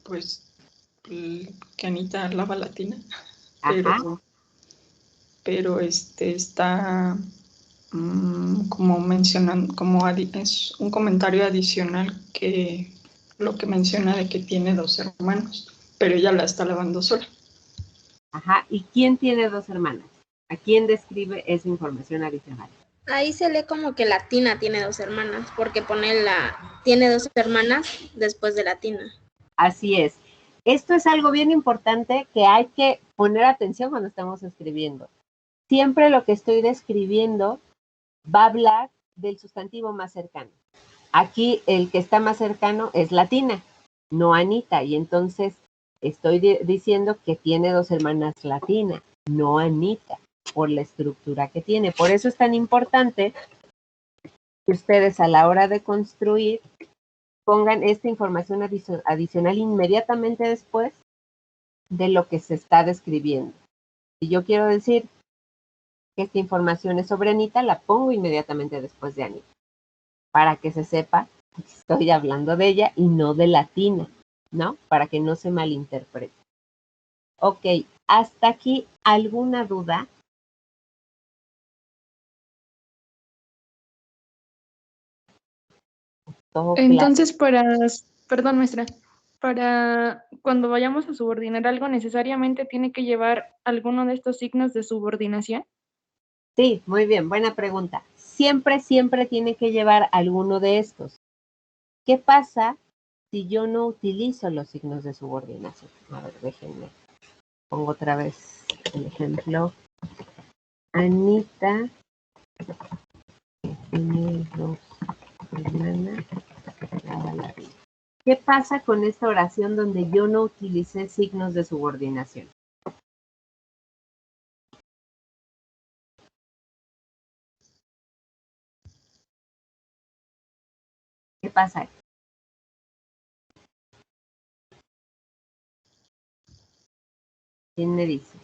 Pues que Anita lava latina, Ajá. pero está como mencionando, es un comentario adicional que lo que menciona de que tiene 2 hermanos, pero ella la está lavando sola. Ajá. ¿Y quién tiene 2 hermanas? ¿A quién describe esa información adicional? Ahí se lee como que la Tina tiene 2 hermanas, porque tiene 2 hermanas después de la Tina. Así es. Esto es algo bien importante que hay que poner atención cuando estamos escribiendo. Siempre lo que estoy describiendo va a hablar del sustantivo más cercano. Aquí el que está más cercano es la Tina, no Anita, y entonces estoy diciendo que tiene 2 hermanas latina, no Anita, por la estructura que tiene. Por eso es tan importante que ustedes a la hora de construir pongan esta información adicional inmediatamente después de lo que se está describiendo. Si yo quiero decir que esta información es sobre Anita, la pongo inmediatamente después de Anita, para que se sepa que estoy hablando de ella y no de la Tina, ¿no? Para que no se malinterprete. Ok, hasta aquí, ¿alguna duda? Todo Entonces, perdón, maestra, para cuando vayamos a subordinar algo, ¿necesariamente tiene que llevar alguno de estos signos de subordinación? Sí, muy bien, buena pregunta. Siempre, siempre tiene que llevar alguno de estos. ¿Qué pasa si yo no utilizo los signos de subordinación? A ver, déjenme. Pongo otra vez el ejemplo. Anita tiene 2 hermanas. ¿Qué pasa con esta oración donde yo no utilicé signos de subordinación? ¿Qué pasa? ¿Quién me dice?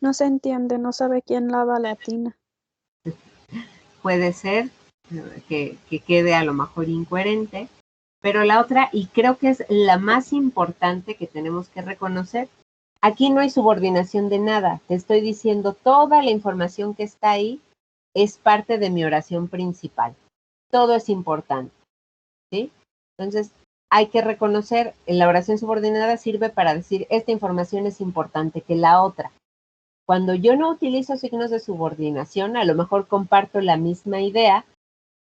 No se entiende, no sabe quién lava la tina. Puede ser que quede a lo mejor incoherente, pero la otra, y creo que es la más importante que tenemos que reconocer, aquí no hay subordinación de nada. Te estoy diciendo toda la información que está ahí es parte de mi oración principal. Todo es importante, ¿sí? Entonces, hay que reconocer, en la oración subordinada sirve para decir, esta información es importante que la otra. Cuando yo no utilizo signos de subordinación, a lo mejor comparto la misma idea,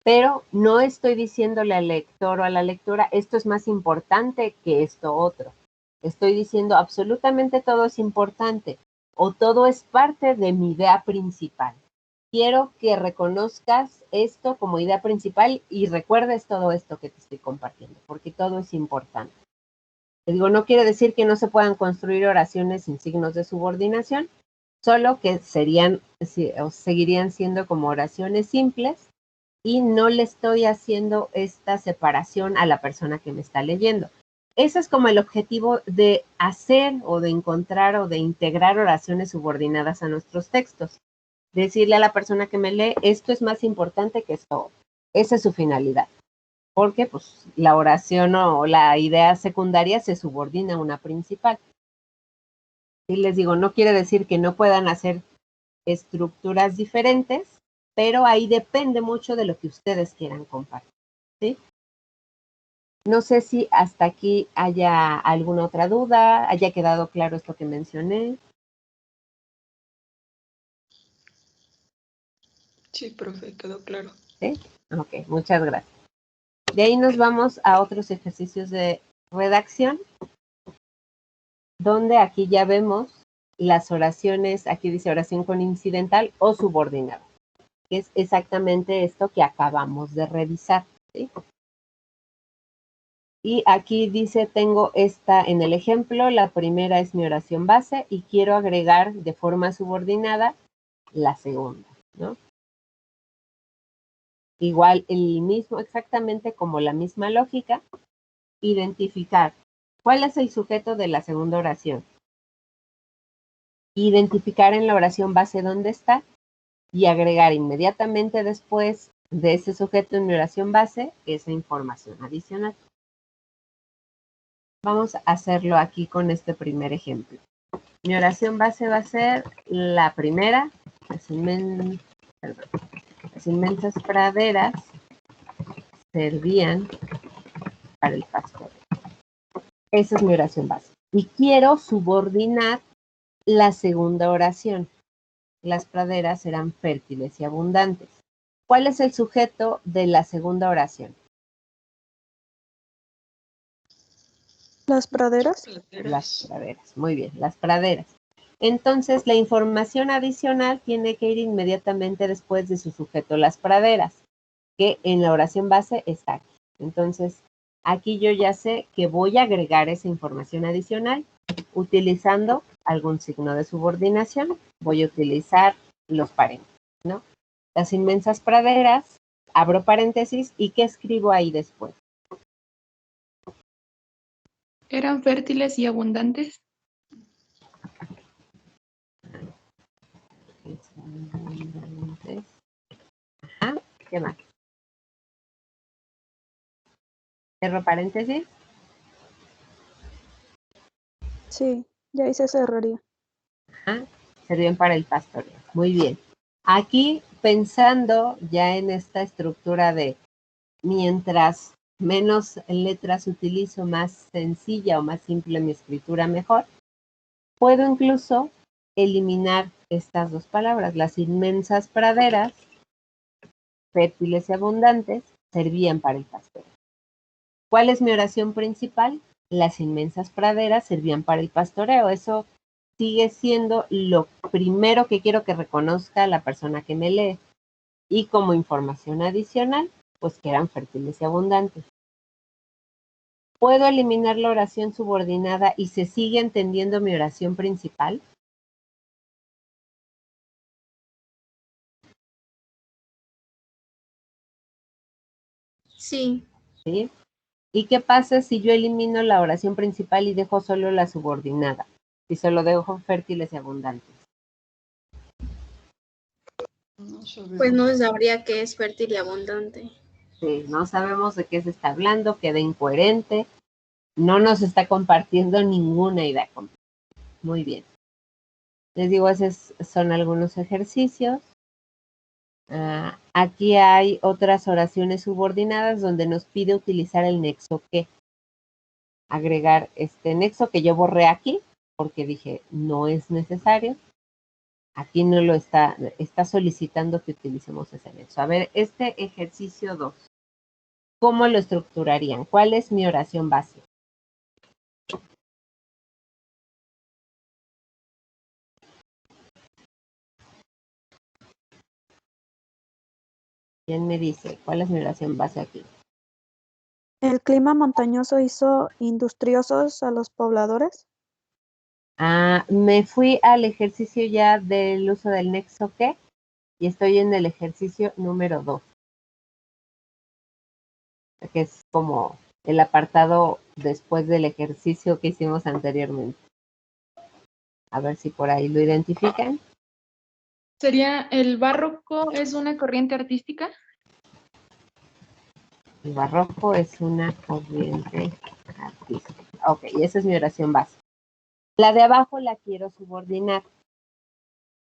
pero no estoy diciéndole al lector o a la lectora, esto es más importante que esto otro. Estoy diciendo absolutamente todo es importante o todo es parte de mi idea principal. Quiero que reconozcas esto como idea principal y recuerdes todo esto que te estoy compartiendo, porque todo es importante. Te digo, no quiere decir que no se puedan construir oraciones sin signos de subordinación, solo que serían o seguirían siendo como oraciones simples y no le estoy haciendo esta separación a la persona que me está leyendo. ese es como el objetivo de hacer o de encontrar o de integrar oraciones subordinadas a nuestros textos. Decirle a la persona que me lee, esto es más importante que esto. Esa es su finalidad. Porque pues, la oración o la idea secundaria se subordina a una principal. Y les digo, no quiere decir que no puedan hacer estructuras diferentes, pero ahí depende mucho de lo que ustedes quieran compartir, ¿sí? No sé si hasta aquí haya alguna otra duda, haya quedado claro esto que mencioné. Sí, profe, quedó claro. ¿Sí? Ok, muchas gracias. De ahí nos vamos a otros ejercicios de redacción, donde aquí ya vemos las oraciones, aquí dice oración con incidental o subordinada, que es exactamente esto que acabamos de revisar, ¿sí? Y aquí dice, tengo esta en el ejemplo, la primera es mi oración base y quiero agregar de forma subordinada la segunda, ¿no? Igual, el mismo, exactamente como la misma lógica, identificar cuál es el sujeto de la segunda oración. Identificar en la oración base dónde está y agregar inmediatamente después de ese sujeto en mi oración base esa información adicional. Vamos a hacerlo aquí con este primer ejemplo. Mi oración base va a ser la primera, las inmensas praderas servían para el pastoreo. Esa es mi oración base. Y quiero subordinar la segunda oración. Las praderas eran fértiles y abundantes. ¿Cuál es el sujeto de la segunda oración? Las praderas. Las praderas. Muy bien, las praderas. Entonces, la información adicional tiene que ir inmediatamente después de su sujeto, las praderas, que en la oración base está aquí. Entonces, aquí yo ya sé que voy a agregar esa información adicional utilizando algún signo de subordinación. Voy a utilizar los paréntesis, ¿no? Las inmensas praderas, abro paréntesis, ¿y qué escribo ahí después? ¿Eran fértiles y abundantes? Ajá, ¿qué más? ¿Cierro paréntesis? Sí, ya hice cerraría. Ajá, servían para el pastoreo. Muy bien. Aquí, pensando ya en esta estructura de mientras menos letras utilizo, más sencilla o más simple mi escritura, mejor, puedo incluso eliminar estas dos palabras. Las inmensas praderas, fértiles y abundantes, servían para el pastoreo. ¿Cuál es mi oración principal? Las inmensas praderas servían para el pastoreo. Eso sigue siendo lo primero que quiero que reconozca la persona que me lee. Y como información adicional, pues que eran fértiles y abundantes. ¿Puedo eliminar la oración subordinada y se sigue entendiendo mi oración principal? Sí. ¿Sí? ¿Y qué pasa si yo elimino la oración principal y dejo solo la subordinada? Si solo dejo fértiles y abundantes. Pues no sabría qué es fértil y abundante. Sí, no sabemos de qué se está hablando, queda incoherente, no nos está compartiendo ninguna idea. Muy bien. Les digo, esos son algunos ejercicios. Aquí hay otras oraciones subordinadas donde nos pide utilizar el nexo que. Agregar este nexo que yo borré aquí porque dije no es necesario. Aquí no lo está solicitando que utilicemos ese nexo. A ver, este ejercicio 2. ¿Cómo lo estructurarían? ¿Cuál es mi oración base? ¿Quién me dice? ¿Cuál es mi oración base aquí? ¿El clima montañoso hizo industriosos a los pobladores? Me fui al ejercicio ya del uso del nexo que y estoy en el ejercicio número 2. Que es como el apartado después del ejercicio que hicimos anteriormente. A ver si por ahí lo identifican. ¿Sería el barroco es una corriente artística? El barroco es una corriente artística. Ok, esa es mi oración base. La de abajo la quiero subordinar.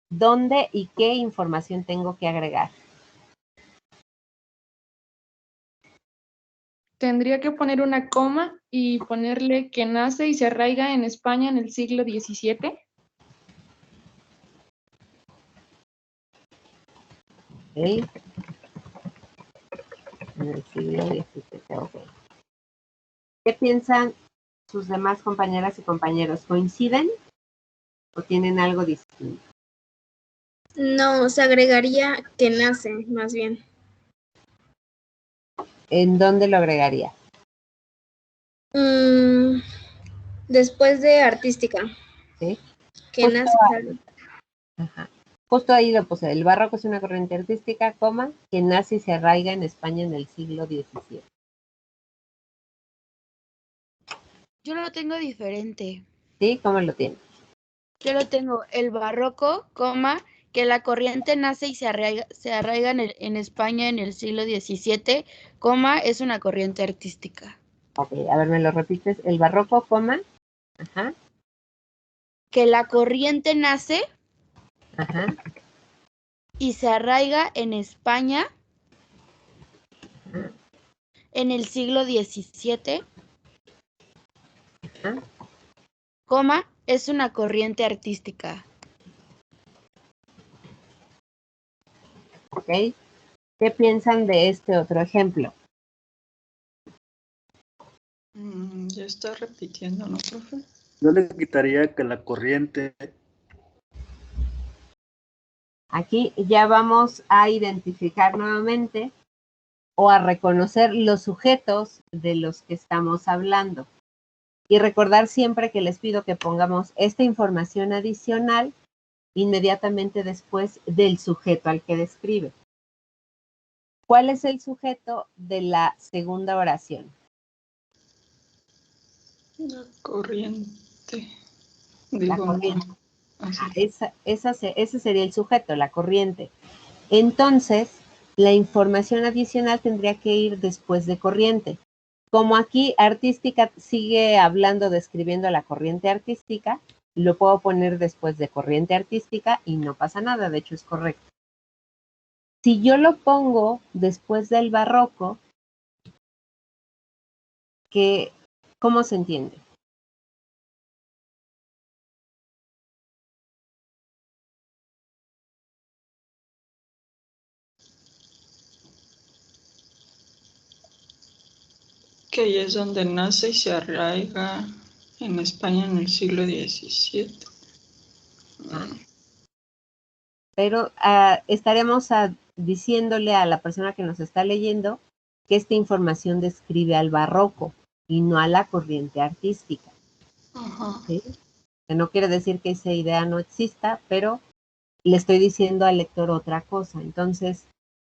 ¿Dónde y qué información tengo que agregar? Tendría que poner una coma y ponerle que nace y se arraiga en España en el siglo XVII. Ok. En el siglo XVII, ok. ¿Qué piensan sus demás compañeras y compañeros? ¿Coinciden o tienen algo distinto? No, se agregaría que nace, más bien. ¿En dónde lo agregaría? Después de artística. ¿Sí? Que Justo nace. Ajá. Justo ahí lo puse. El barroco es una corriente artística, coma, que nace y se arraiga en España en el siglo XVII. Yo lo tengo diferente. ¿Sí? ¿Cómo lo tiene? Yo lo tengo el barroco, coma, que la corriente nace y se arraiga en España en el siglo XVII, coma, es una corriente artística. Ok, a ver, ¿me lo repites? El barroco, coma, ajá, Que la corriente nace ajá, y se arraiga en España ajá, en el siglo XVII, ajá. coma, es una corriente artística. Ok. ¿Qué piensan de este otro ejemplo? Ya está repitiendo, ¿no, profe? Yo le quitaría que la corriente. Aquí ya vamos a identificar nuevamente o a reconocer los sujetos de los que estamos hablando. Y recordar siempre que les pido que pongamos esta información adicional inmediatamente después del sujeto al que describe. ¿Cuál es el sujeto de la segunda oración? La corriente. La Digo, corriente. así. Ese sería el sujeto, la corriente. Entonces, la información adicional tendría que ir después de corriente. Como aquí artística sigue hablando, describiendo la corriente artística, lo puedo poner después de corriente artística y no pasa nada, de hecho es correcto. Si yo lo pongo después del barroco, ¿cómo se entiende? Que ahí es donde nace y se arraiga en España en el siglo XVII. Pero estaremos diciéndole a la persona que nos está leyendo que esta información describe al barroco y no a la corriente artística. Ajá. ¿Sí? Que no quiere decir que esa idea no exista, pero le estoy diciendo al lector otra cosa. Entonces,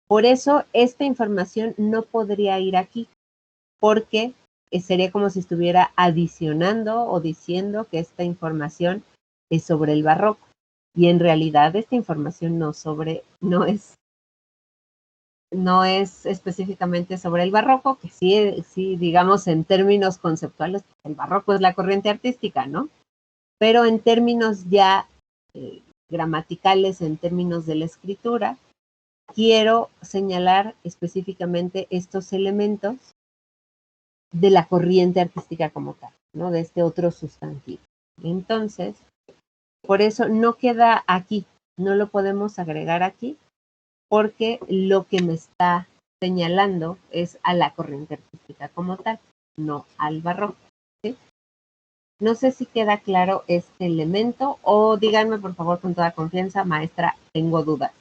por eso esta información no podría ir aquí, porque sería como si estuviera adicionando o diciendo que esta información es sobre el barroco. Y en realidad esta información no es específicamente sobre el barroco, que sí, digamos en términos conceptuales, el barroco es la corriente artística, ¿no? Pero en términos ya gramaticales, en términos de la escritura, quiero señalar específicamente estos elementos de la corriente artística como tal, ¿no? De este otro sustantivo. Entonces, por eso no queda aquí, no lo podemos agregar aquí, porque lo que me está señalando es a la corriente artística como tal, no al barroco, ¿sí? No sé si queda claro este elemento o díganme por favor con toda confianza, maestra, tengo dudas.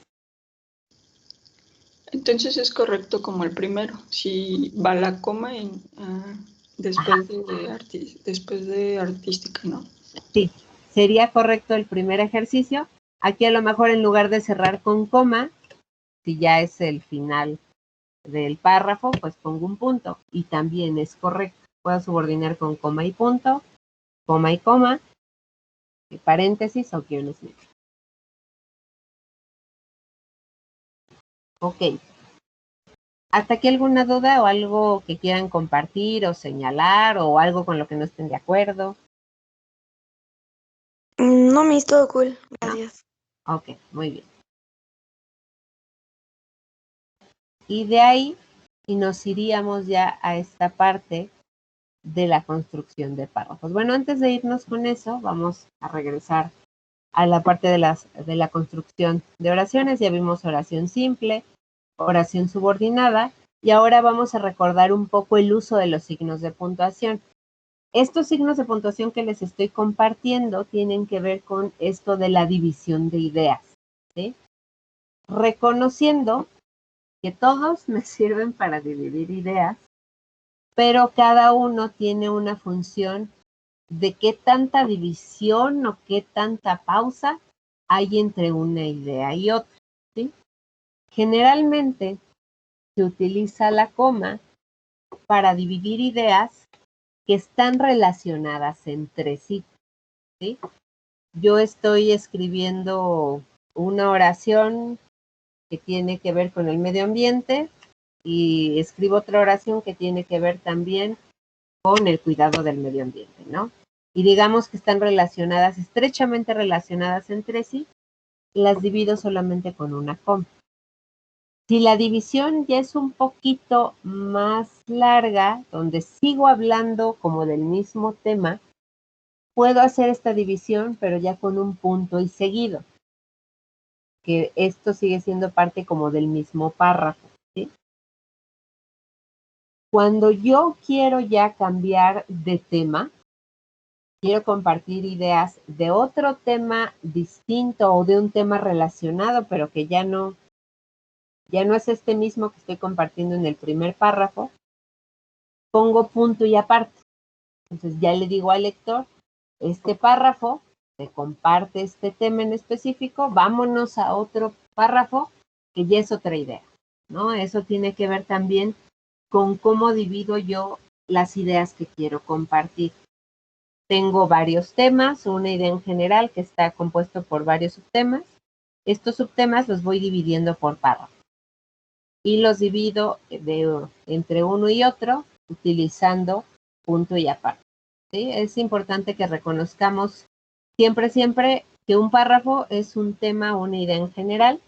Entonces es correcto como el primero. Si va la coma después de artística, ¿no? Sí, sería correcto el primer ejercicio. Aquí a lo mejor en lugar de cerrar con coma, si ya es el final del párrafo, pues pongo un punto y también es correcto. Puedo subordinar con coma y punto, coma y coma, y paréntesis o guiones negros. Ok. ¿Hasta aquí alguna duda o algo que quieran compartir o señalar o algo con lo que no estén de acuerdo? No, Miss, todo cool. Gracias. Ok, muy bien. Y de ahí nos iríamos ya a esta parte de la construcción de párrafos. Bueno, antes de irnos con eso, vamos a regresar a la parte de la construcción de oraciones. Ya vimos oración simple, oración subordinada, y ahora vamos a recordar un poco el uso de los signos de puntuación. Estos signos de puntuación que les estoy compartiendo tienen que ver con esto de la división de ideas, ¿sí? Reconociendo que todos me sirven para dividir ideas, pero cada uno tiene una función de qué tanta división o qué tanta pausa hay entre una idea y otra, ¿sí? Generalmente se utiliza la coma para dividir ideas que están relacionadas entre sí, ¿sí? Yo estoy escribiendo una oración que tiene que ver con el medio ambiente y escribo otra oración que tiene que ver también con el cuidado del medio ambiente, ¿no? Y digamos que están relacionadas, estrechamente relacionadas entre sí, las divido solamente con una coma. Si la división ya es un poquito más larga, donde sigo hablando como del mismo tema, puedo hacer esta división, pero ya con un punto y seguido, que esto sigue siendo parte como del mismo párrafo, ¿sí? Cuando yo quiero ya cambiar de tema, quiero compartir ideas de otro tema distinto o de un tema relacionado, pero que ya no es este mismo que estoy compartiendo en el primer párrafo, pongo punto y aparte. Entonces ya le digo al lector, este párrafo se comparte este tema en específico, vámonos a otro párrafo que ya es otra idea, ¿no? Eso tiene que ver también con cómo divido yo las ideas que quiero compartir. Tengo varios temas, una idea en general que está compuesto por varios subtemas. Estos subtemas los voy dividiendo por párrafos y los divido entre uno y otro utilizando punto y aparte, ¿sí? Es importante que reconozcamos siempre que un párrafo es un tema, una idea en general,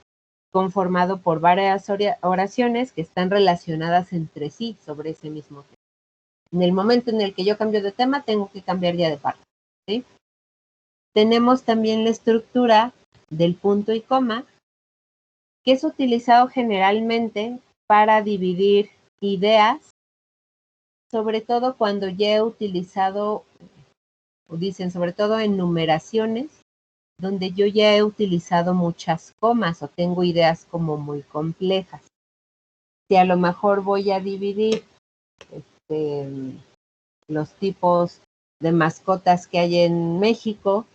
conformado por varias oraciones que están relacionadas entre sí sobre ese mismo tema. En el momento en el que yo cambio de tema, tengo que cambiar ya de párrafo, ¿sí? Tenemos también la estructura del punto y coma, que es utilizado generalmente para dividir ideas, sobre todo cuando ya he utilizado, o dicen sobre todo en numeraciones, donde yo ya he utilizado muchas comas o tengo ideas como muy complejas. Si a lo mejor voy a dividir los tipos de mascotas que hay en México,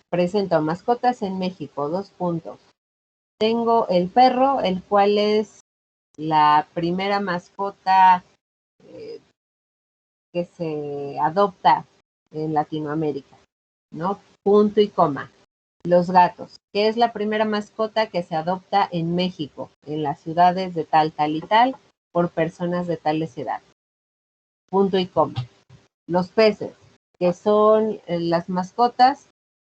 presento mascotas en México, 2 puntos. Tengo el perro, el cual es la primera mascota que se adopta en Latinoamérica, ¿no? Punto y coma. Los gatos, que es la primera mascota que se adopta en México, en las ciudades de tal, tal y tal, por personas de tales edades. Punto y coma. Los peces, que son las mascotas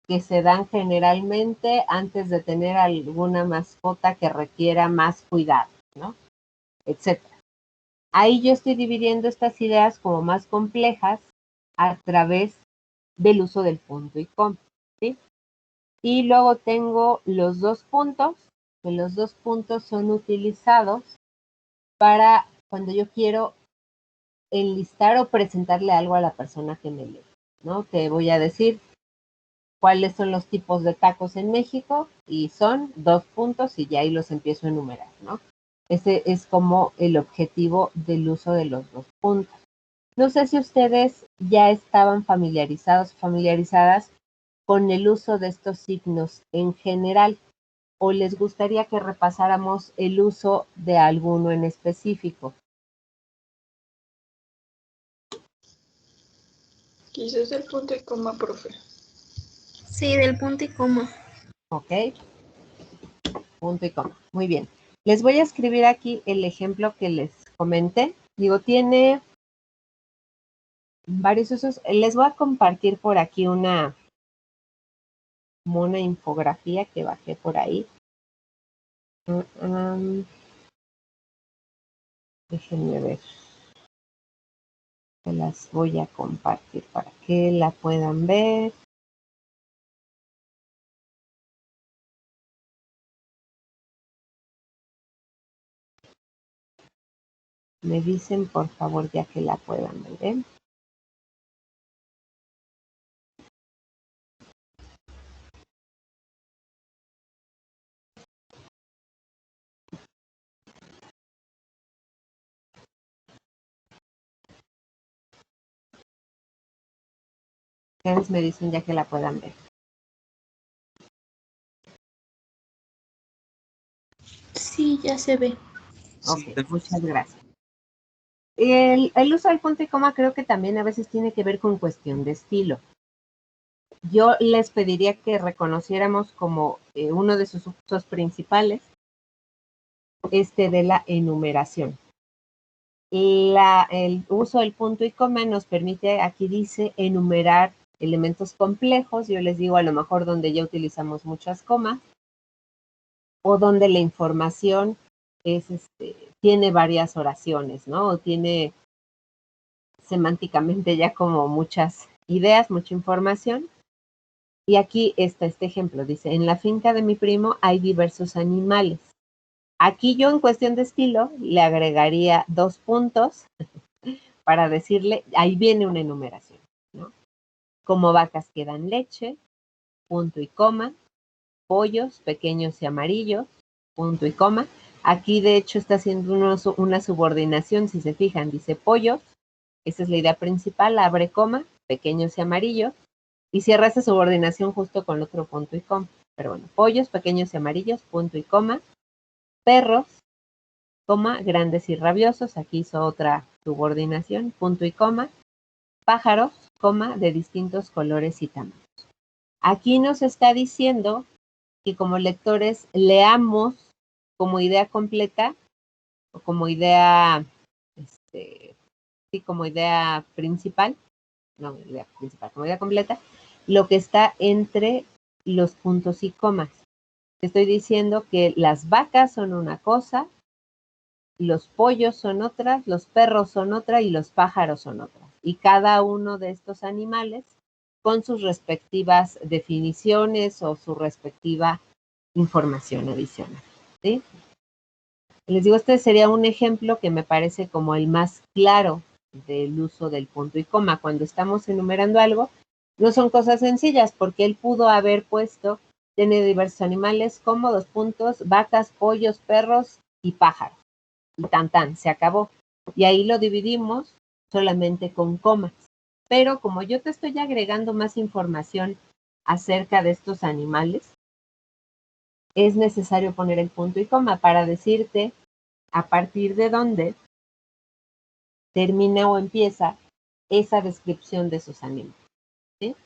que se dan generalmente antes de tener alguna mascota que requiera más cuidado, ¿no? Etcétera. Ahí yo estoy dividiendo estas ideas como más complejas a través del uso del punto y coma, ¿sí? Y luego tengo los 2 puntos, que los 2 puntos son utilizados para cuando yo quiero enlistar o presentarle algo a la persona que me lee, ¿no? Te voy a decir cuáles son los tipos de tacos en México y son 2 puntos y ya ahí los empiezo a enumerar, ¿no? Ese es como el objetivo del uso de los 2 puntos. No sé si ustedes ya estaban familiarizadas con el uso de estos signos en general. ¿O les gustaría que repasáramos el uso de alguno en específico? Quizás el punto y coma, profe. Sí, del punto y coma. Ok. Punto y coma. Muy bien. Les voy a escribir aquí el ejemplo que les comenté. Digo, tiene varios usos. Les voy a compartir por aquí una infografía que bajé por ahí. Déjenme ver. Se las voy a compartir para que la puedan ver. Me dicen, por favor, ya que la puedan ver, ¿eh? Ustedes me dicen ya que la puedan ver. Sí, ya se ve. Ok, muchas gracias. El uso del punto y coma creo que también a veces tiene que ver con cuestión de estilo. Yo les pediría que reconociéramos como uno de sus usos principales de la enumeración. El uso del punto y coma nos permite, aquí dice, enumerar elementos complejos. Yo les digo a lo mejor donde ya utilizamos muchas comas o donde la información tiene varias oraciones, ¿no? O tiene semánticamente ya como muchas ideas, mucha información. Y aquí está este ejemplo, dice, en la finca de mi primo hay diversos animales. Aquí yo en cuestión de estilo le agregaría 2 puntos para decirle, ahí viene una enumeración, ¿no? Como vacas que dan leche, punto y coma, pollos pequeños y amarillos, punto y coma. Aquí de hecho está haciendo una subordinación, si se fijan, dice pollos, esa es la idea principal, abre coma, pequeños y amarillos, y cierra esa subordinación justo con otro punto y coma. Pero bueno, pollos pequeños y amarillos, punto y coma, perros, coma, grandes y rabiosos, aquí hizo otra subordinación, punto y coma, pájaros, coma, de distintos colores y tamaños. Aquí nos está diciendo que como lectores leamos como idea completa o como idea, sí, como idea principal, no idea principal, como idea completa, lo que está entre los puntos y comas. Estoy diciendo que las vacas son una cosa, los pollos son otras, los perros son otra y los pájaros son otras. Y cada uno de estos animales con sus respectivas definiciones o su respectiva información adicional, ¿sí? Les digo, este sería un ejemplo que me parece como el más claro del uso del punto y coma. Cuando estamos enumerando algo, no son cosas sencillas, porque él pudo haber puesto, tiene diversos animales como 2 puntos, vacas, pollos, perros y pájaros. Y tan, se acabó. Y ahí lo dividimos solamente con comas. Pero como yo te estoy agregando más información acerca de estos animales, es necesario poner el punto y coma para decirte a partir de dónde termina o empieza esa descripción de esos animales, ¿sí?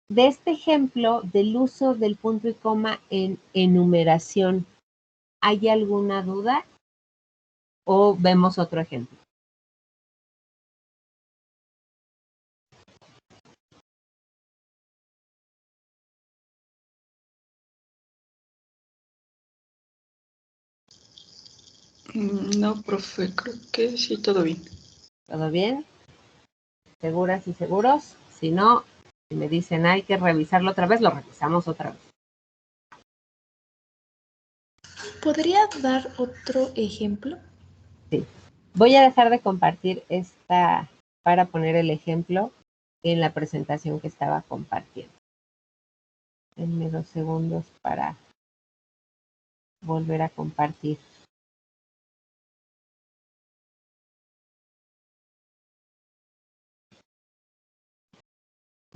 De este ejemplo del uso del punto y coma en enumeración, ¿hay alguna duda o vemos otro ejemplo? No, profe, creo que sí, todo bien. ¿Todo bien? ¿Seguras y seguros? Si no, si me dicen hay que revisarlo otra vez, lo revisamos otra vez. ¿Podría dar otro ejemplo? Sí. Voy a dejar de compartir esta para poner el ejemplo en la presentación que estaba compartiendo. Denme 2 segundos para volver a compartir.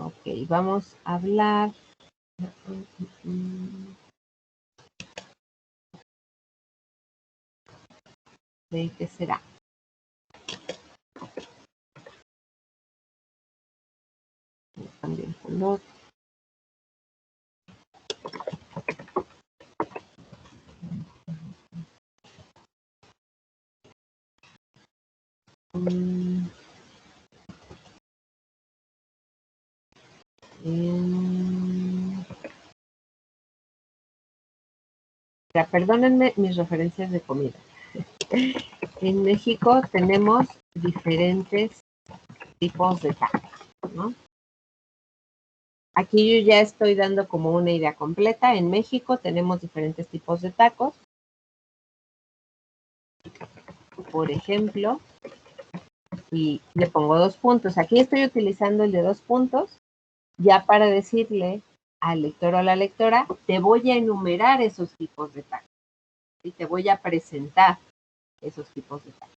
Ok, vamos a hablar ¿De qué será? Cambio el color. Perdónenme mis referencias de comida. En México tenemos diferentes tipos de tacos, ¿no? Aquí yo ya estoy dando como una idea completa. En México tenemos diferentes tipos de tacos. Por ejemplo, y le pongo 2 puntos. Aquí estoy utilizando el de 2 puntos ya para decirle al lector o a la lectora, te voy a enumerar esos tipos de tacos y te voy a presentar esos tipos de tacos.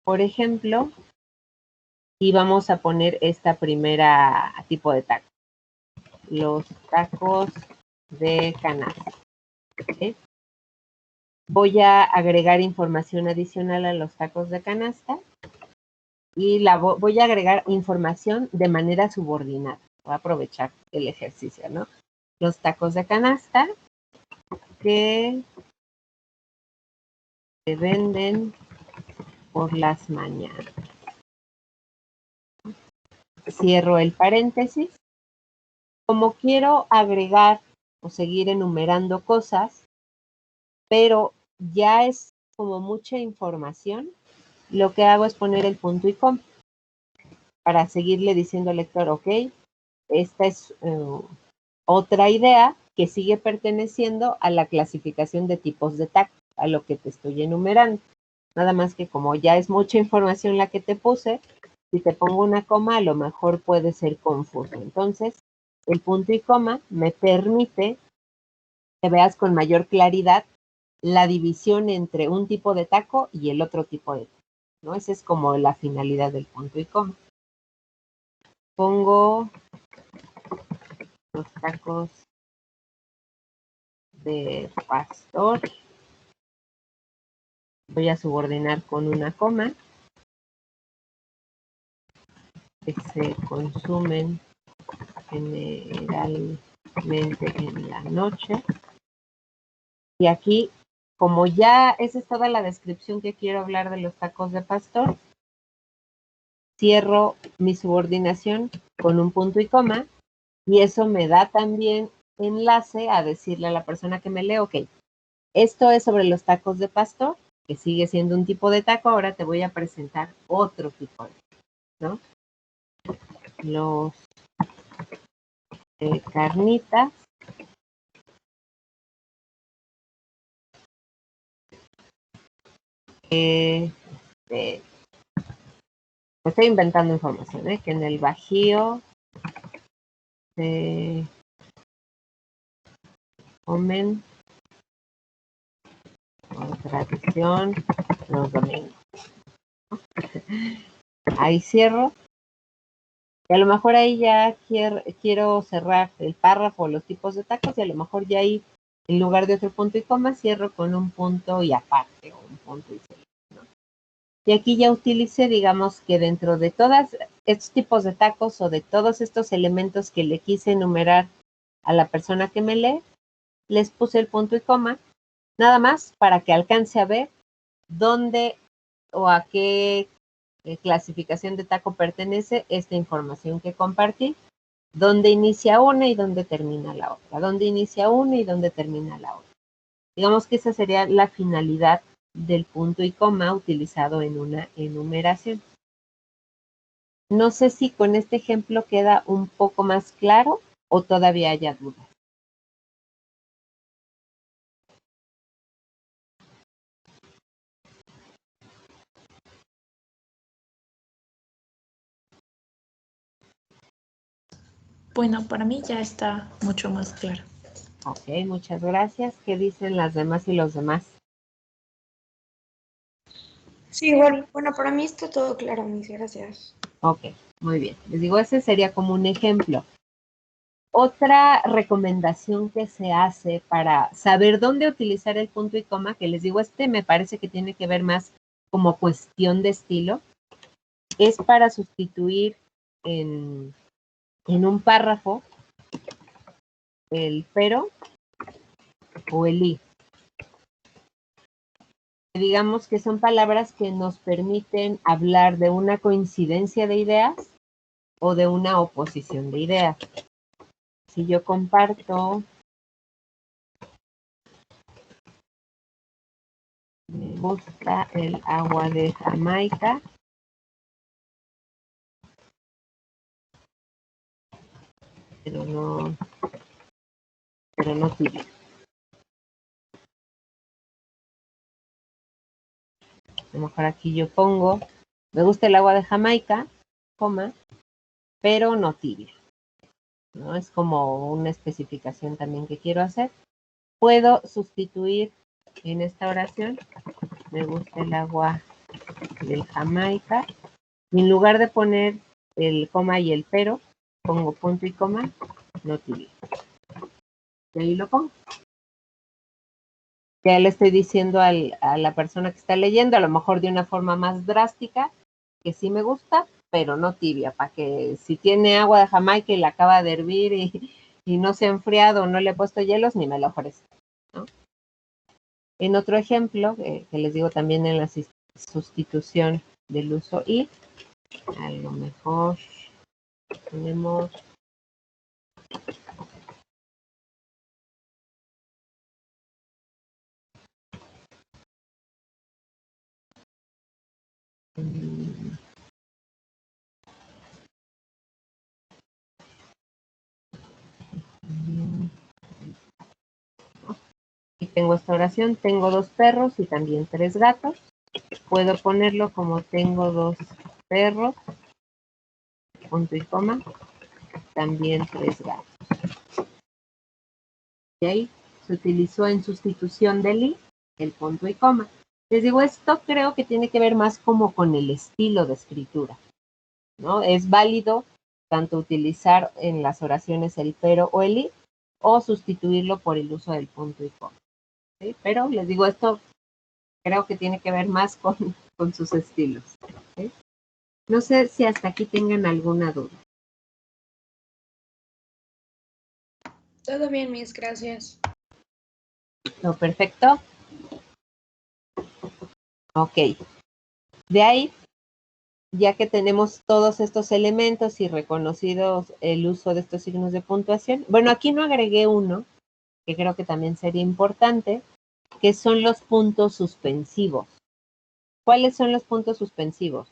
Por ejemplo, y vamos a poner esta primera tipo de taco. Los tacos de canasta. ¿Okay? Voy a agregar información adicional a los tacos de canasta y voy a agregar información de manera subordinada. Voy a aprovechar el ejercicio, ¿no? Los tacos de canasta que se venden por las mañanas. Cierro el paréntesis. Como quiero agregar o seguir enumerando cosas, pero ya es como mucha información, lo que hago es poner el punto y coma para seguirle diciendo al lector, ok, esta es otra idea que sigue perteneciendo a la clasificación de tipos de tacos, a lo que te estoy enumerando. Nada más que como ya es mucha información la que te puse, si te pongo una coma, a lo mejor puede ser confuso. Entonces, el punto y coma me permite que veas con mayor claridad la división entre un tipo de taco y el otro tipo de taco, ¿no? Esa es como la finalidad del punto y coma. Pongo los tacos de pastor. Voy a subordinar con una coma. Que se consumen generalmente en la noche. Y aquí, como ya esa es toda la descripción que quiero hablar de los tacos de pastor, cierro mi subordinación con un punto y coma y eso me da también enlace a decirle a la persona que me lee, ok, esto es sobre los tacos de pastor, que sigue siendo un tipo de taco, ahora te voy a presentar otro tipo de taco, ¿no? Los carnitas. Estoy inventando información, que en el Bajío se comen por tradición los domingos. Ahí cierro. Y a lo mejor ahí ya quiero cerrar el párrafo, los tipos de tacos, y a lo mejor ya ahí, en lugar de otro punto y coma, cierro con un punto y aparte, o un punto y seguido, ¿no? Y aquí ya utilicé, digamos, que dentro de todos estos tipos de tacos o de todos estos elementos que le quise enumerar a la persona que me lee, les puse el punto y coma, nada más para que alcance a ver dónde o a qué clasificación de taco pertenece esta información que compartí, dónde inicia una y dónde termina la otra, dónde inicia una y dónde termina la otra. Digamos que esa sería la finalidad del punto y coma utilizado en una enumeración. No sé si con este ejemplo queda un poco más claro o todavía haya dudas. Bueno, para mí ya está mucho más claro. Ok, muchas gracias. ¿Qué dicen las demás y los demás? Sí, igual. Bueno, para mí está todo claro, mis gracias. Ok, muy bien. Les digo, ese sería como un ejemplo. Otra recomendación que se hace para saber dónde utilizar el punto y coma, que les digo, me parece que tiene que ver más como cuestión de estilo, es para sustituir en un párrafo el pero o el y. Digamos que son palabras que nos permiten hablar de una coincidencia de ideas o de una oposición de ideas. Si yo comparto, me gusta el agua de Jamaica, pero no tibia. A lo mejor aquí yo pongo, me gusta el agua de Jamaica, coma, pero no tibia, ¿no? Es como una especificación también que quiero hacer. Puedo sustituir en esta oración, me gusta el agua de Jamaica, y en lugar de poner el coma y el pero, pongo punto y coma, no tibia. Y ahí lo pongo. Ya le estoy diciendo a la persona que está leyendo, a lo mejor de una forma más drástica, que sí me gusta, pero no tibia, para que si tiene agua de Jamaica y la acaba de hervir y no se ha enfriado o no le he puesto hielos, ni me la ofrece, ¿no? En otro ejemplo, que les digo también en la sustitución del uso y, a lo mejor tenemos y tengo esta oración, tengo 2 perros y también 3 gatos. Puedo ponerlo como tengo 2 perros, punto y coma, también 3 gatos. Y ahí se utilizó en sustitución del i el punto y coma. Les digo, esto creo que tiene que ver más como con el estilo de escritura, ¿no? Es válido tanto utilizar en las oraciones el pero o el i, o sustituirlo por el uso del punto y coma, ¿sí? Pero les digo, esto creo que tiene que ver más con sus estilos, ¿sí? No sé si hasta aquí tengan alguna duda. Todo bien, mis gracias. ¿No? Perfecto. Ok. De ahí, ya que tenemos todos estos elementos y reconocidos el uso de estos signos de puntuación, bueno, aquí no agregué uno, que creo que también sería importante, que son los puntos suspensivos. ¿Cuáles son los puntos suspensivos?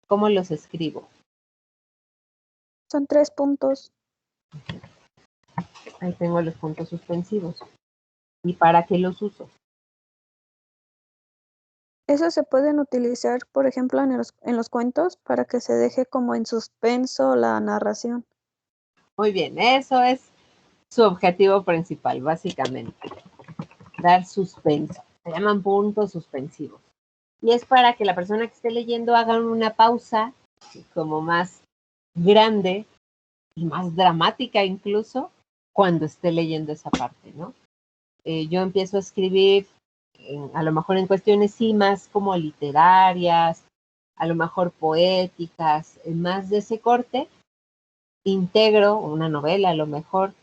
¿Cómo los escribo? Son 3 puntos. Ahí tengo los puntos suspensivos. ¿Y para qué los uso? Esos se pueden utilizar, por ejemplo, en los cuentos para que se deje como en suspenso la narración. Muy bien, eso es su objetivo principal, básicamente. Dar suspenso. Se llaman puntos suspensivos. Y es para que la persona que esté leyendo haga una pausa como más grande y más dramática incluso cuando esté leyendo esa parte, ¿no? Yo empiezo a escribir a lo mejor en cuestiones sí más como literarias, a lo mejor poéticas, más de ese corte, integro una novela a lo mejor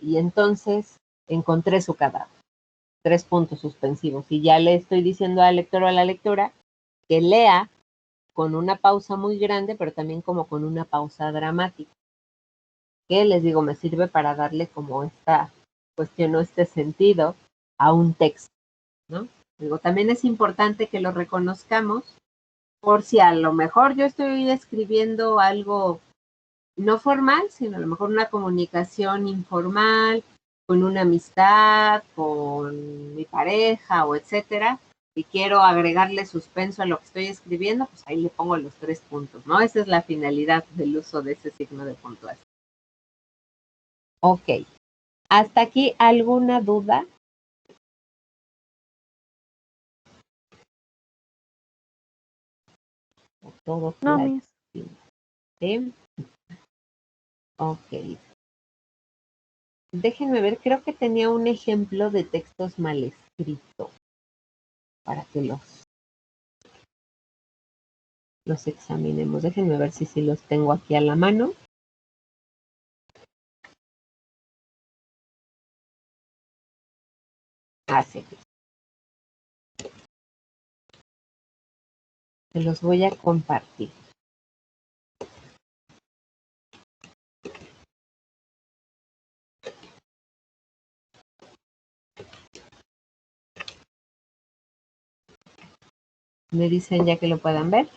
y entonces encontré su cadáver. 3 puntos suspensivos y ya le estoy diciendo al lector o a la lectora que lea con una pausa muy grande, pero también como con una pausa dramática, que les digo, me sirve para darle como esta cuestión o este sentido a un texto, ¿no? Digo, también es importante que lo reconozcamos por si a lo mejor yo estoy escribiendo algo no formal, sino a lo mejor una comunicación informal, con una amistad, con mi pareja o etcétera, y quiero agregarle suspenso a lo que estoy escribiendo, pues ahí le pongo los 3 puntos, ¿no? Esa es la finalidad del uso de ese signo de puntuación. Ok. ¿Hasta aquí alguna duda? Todo No, Miss. ¿sí? Ok. Déjenme ver, creo que tenía un ejemplo de textos mal escritos para que los examinemos. Déjenme ver si los tengo aquí a la mano. Sí. Se los voy a compartir. Me dicen ya que lo puedan ver.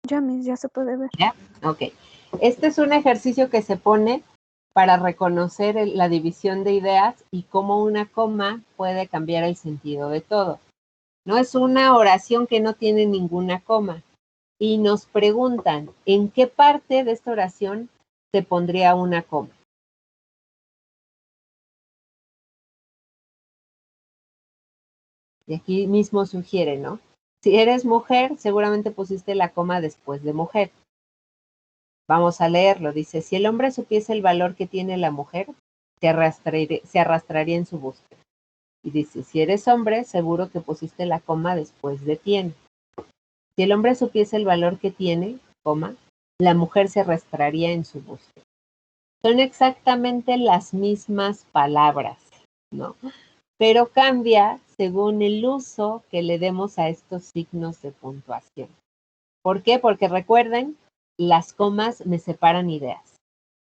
Ya, Miss, ya se puede ver. ¿Ya? Ok. Este es un ejercicio que se pone para reconocer la división de ideas y cómo una coma puede cambiar el sentido de todo. No es una oración que no tiene ninguna coma. Y nos preguntan, ¿en qué parte de esta oración se pondría una coma? Y aquí mismo sugiere, ¿no? Si eres mujer, seguramente pusiste la coma después de mujer. Vamos a leerlo. Dice, si el hombre supiese el valor que tiene la mujer, se arrastraría en su búsqueda. Y dice, si eres hombre, seguro que pusiste la coma después de tiene. Si el hombre supiese el valor que tiene, coma, la mujer se arrastraría en su búsqueda. Son exactamente las mismas palabras, ¿no? Pero cambia según el uso que le demos a estos signos de puntuación. ¿Por qué? Porque recuerden, las comas me separan ideas.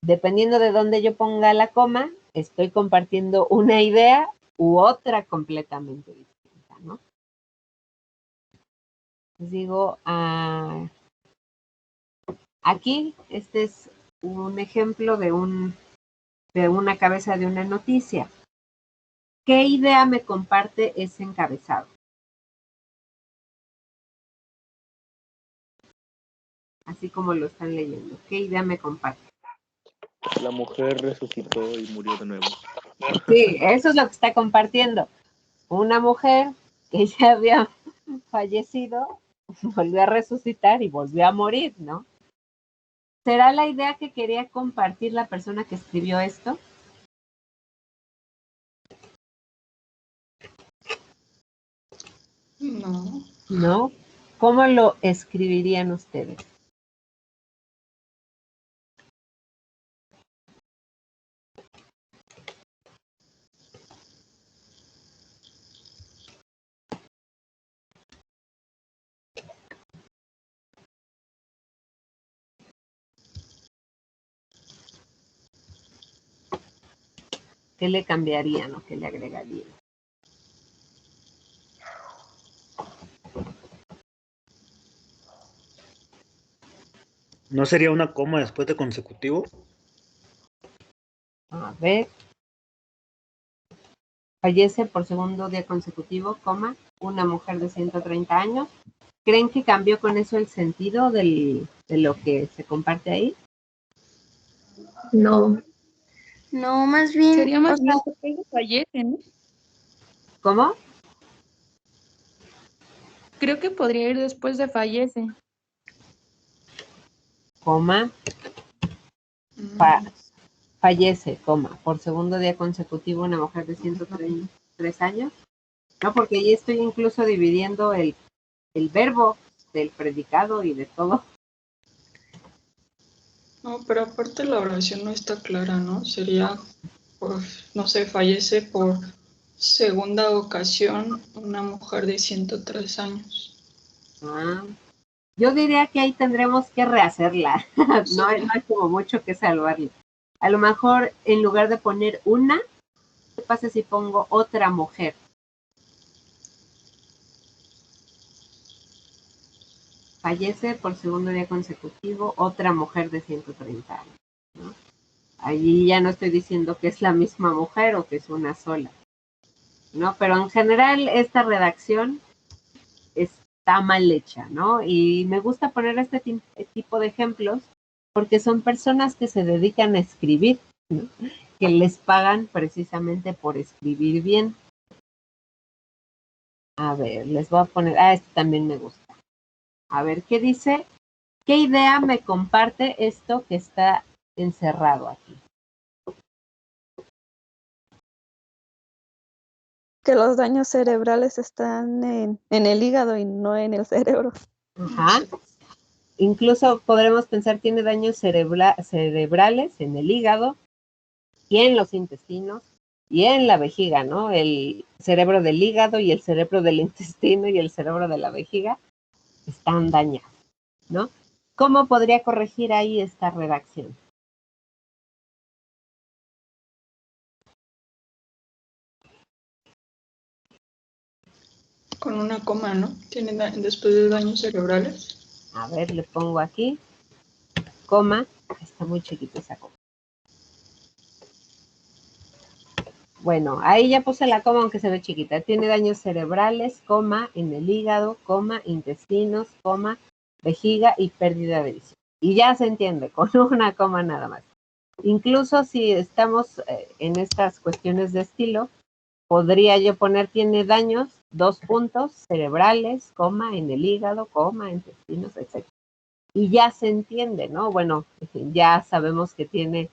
Dependiendo de dónde yo ponga la coma, estoy compartiendo una idea u otra completamente distinta, ¿no? Les digo, aquí, este es un ejemplo de una cabeza de una noticia. ¿Qué idea me comparte ese encabezado? Así como lo están leyendo. ¿Qué idea me comparte? La mujer resucitó y murió de nuevo. Sí, eso es lo que está compartiendo. Una mujer que ya había fallecido, volvió a resucitar y volvió a morir, ¿no? ¿Será la idea que quería compartir la persona que escribió esto? No. ¿No? ¿Cómo lo escribirían ustedes? ¿Qué le cambiarían o qué le agregarían? ¿No sería una coma después de consecutivo? A ver. Fallece por segundo día consecutivo, coma, una mujer de 130 años. ¿Creen que cambió con eso el sentido de lo que se comparte ahí? No. No, más bien. Sería más bien porque fallece, ¿no? ¿Cómo? Creo que podría ir después de fallece. Coma. Fallece, coma, por segundo día consecutivo una mujer de 133 años. No, porque ahí estoy incluso dividiendo el verbo del predicado y de todo. No, pero aparte la oración no está clara, ¿no? Sería, no sé, fallece por segunda ocasión una mujer de 103 años. Yo diría que ahí tendremos que rehacerla. No hay como mucho que salvarle. A lo mejor en lugar de poner una, ¿qué pasa si pongo otra mujer? Fallece por segundo día consecutivo otra mujer de 130 años, ¿no? Allí ya no estoy diciendo que es la misma mujer o que es una sola, ¿no? Pero en general esta redacción está mal hecha, ¿no? Y me gusta poner este tipo de ejemplos porque son personas que se dedican a escribir, ¿no? Que les pagan precisamente por escribir bien. A ver, les voy a poner, este también me gusta. A ver, ¿qué dice? ¿Qué idea me comparte esto que está encerrado aquí? Que los daños cerebrales están en el hígado y no en el cerebro. Ajá. Incluso podremos pensar tiene daños cerebrales en el hígado y en los intestinos y en la vejiga, ¿no? El cerebro del hígado y el cerebro del intestino y el cerebro de la vejiga están dañados, ¿no? ¿Cómo podría corregir ahí esta redacción? Con una coma, ¿no? Después de daños cerebrales. A ver, le pongo aquí, coma, está muy chiquito esa coma. Bueno, ahí ya puse la coma aunque se ve chiquita. Tiene daños cerebrales, coma, en el hígado, coma, intestinos, coma, vejiga y pérdida de visión. Y ya se entiende, con una coma nada más. Incluso si estamos en estas cuestiones de estilo, podría yo poner tiene daños, 2 puntos, cerebrales, coma, en el hígado, coma, intestinos, etc. Y ya se entiende, ¿no? Bueno, ya sabemos que tiene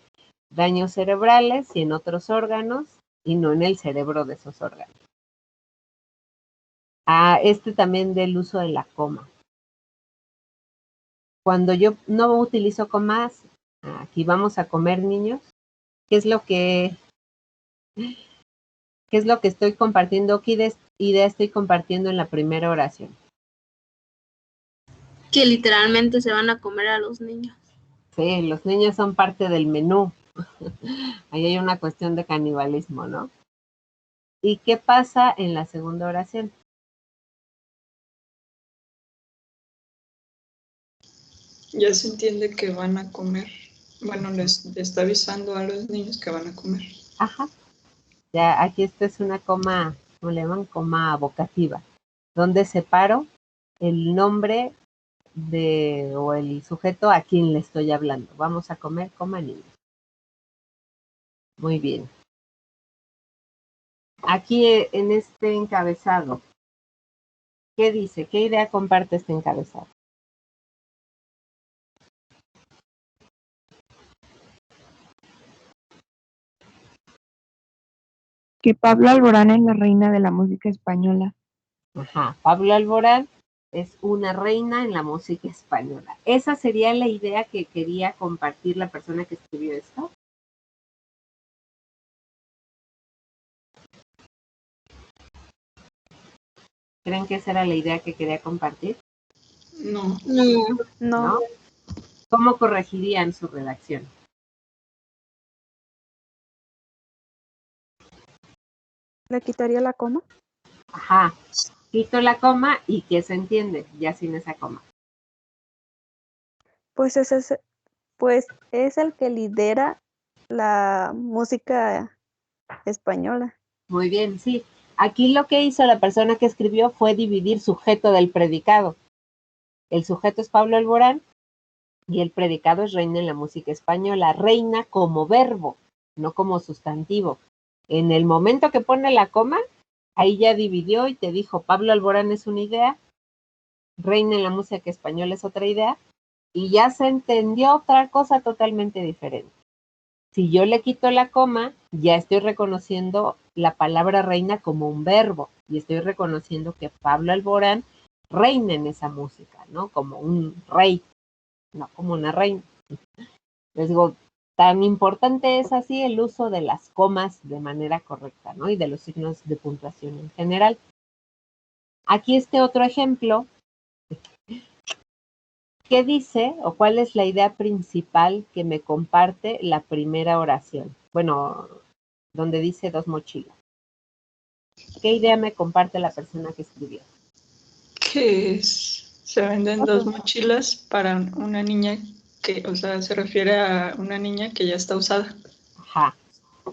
daños cerebrales y en otros órganos y no en el cerebro de esos órganos. También del uso de la coma. Cuando yo no utilizo comas, aquí vamos a comer, niños, ¿qué es lo que estoy compartiendo? ¿Qué idea estoy compartiendo en la primera oración? Que literalmente se van a comer a los niños. Sí, los niños son parte del menú. Ahí hay una cuestión de canibalismo, ¿no? ¿Y qué pasa en la segunda oración? Ya se entiende que van a comer. Bueno, les está avisando a los niños que van a comer. Ajá. Ya aquí esta es una coma, ¿cómo le llaman? Coma vocativa, donde separo el nombre o el sujeto a quien le estoy hablando. Vamos a comer, coma, niños. Muy bien. Aquí en este encabezado, ¿qué dice? ¿Qué idea comparte este encabezado? Que Pablo Alborán es la reina de la música española. Ajá, Pablo Alborán es una reina en la música española. ¿Esa sería la idea que quería compartir la persona que escribió esto? ¿Creen que esa era la idea que quería compartir? No. ¿No? ¿Cómo corregirían su redacción? ¿Le quitaría la coma? Ajá, quito la coma y ¿qué se entiende ya sin esa coma? Pues es el que lidera la música española. Muy bien, sí. Aquí lo que hizo la persona que escribió fue dividir sujeto del predicado. El sujeto es Pablo Alborán y el predicado es reina en la música española. Reina como verbo, no como sustantivo. En el momento que pone la coma, ahí ya dividió y te dijo Pablo Alborán es una idea, reina en la música española es otra idea, y ya se entendió otra cosa totalmente diferente. Si yo le quito la coma, ya estoy reconociendo la palabra reina como un verbo y estoy reconociendo que Pablo Alborán reina en esa música, ¿no? Como un rey, no como una reina. Les digo, tan importante es así el uso de las comas de manera correcta, ¿no? Y de los signos de puntuación en general. Aquí este otro ejemplo. ¿Qué dice o cuál es la idea principal que me comparte la primera oración? Bueno, donde dice 2 mochilas. ¿Qué idea me comparte la persona que escribió? Que se venden 2 mochilas para una niña que, o sea, se refiere a una niña que ya está usada. Ajá.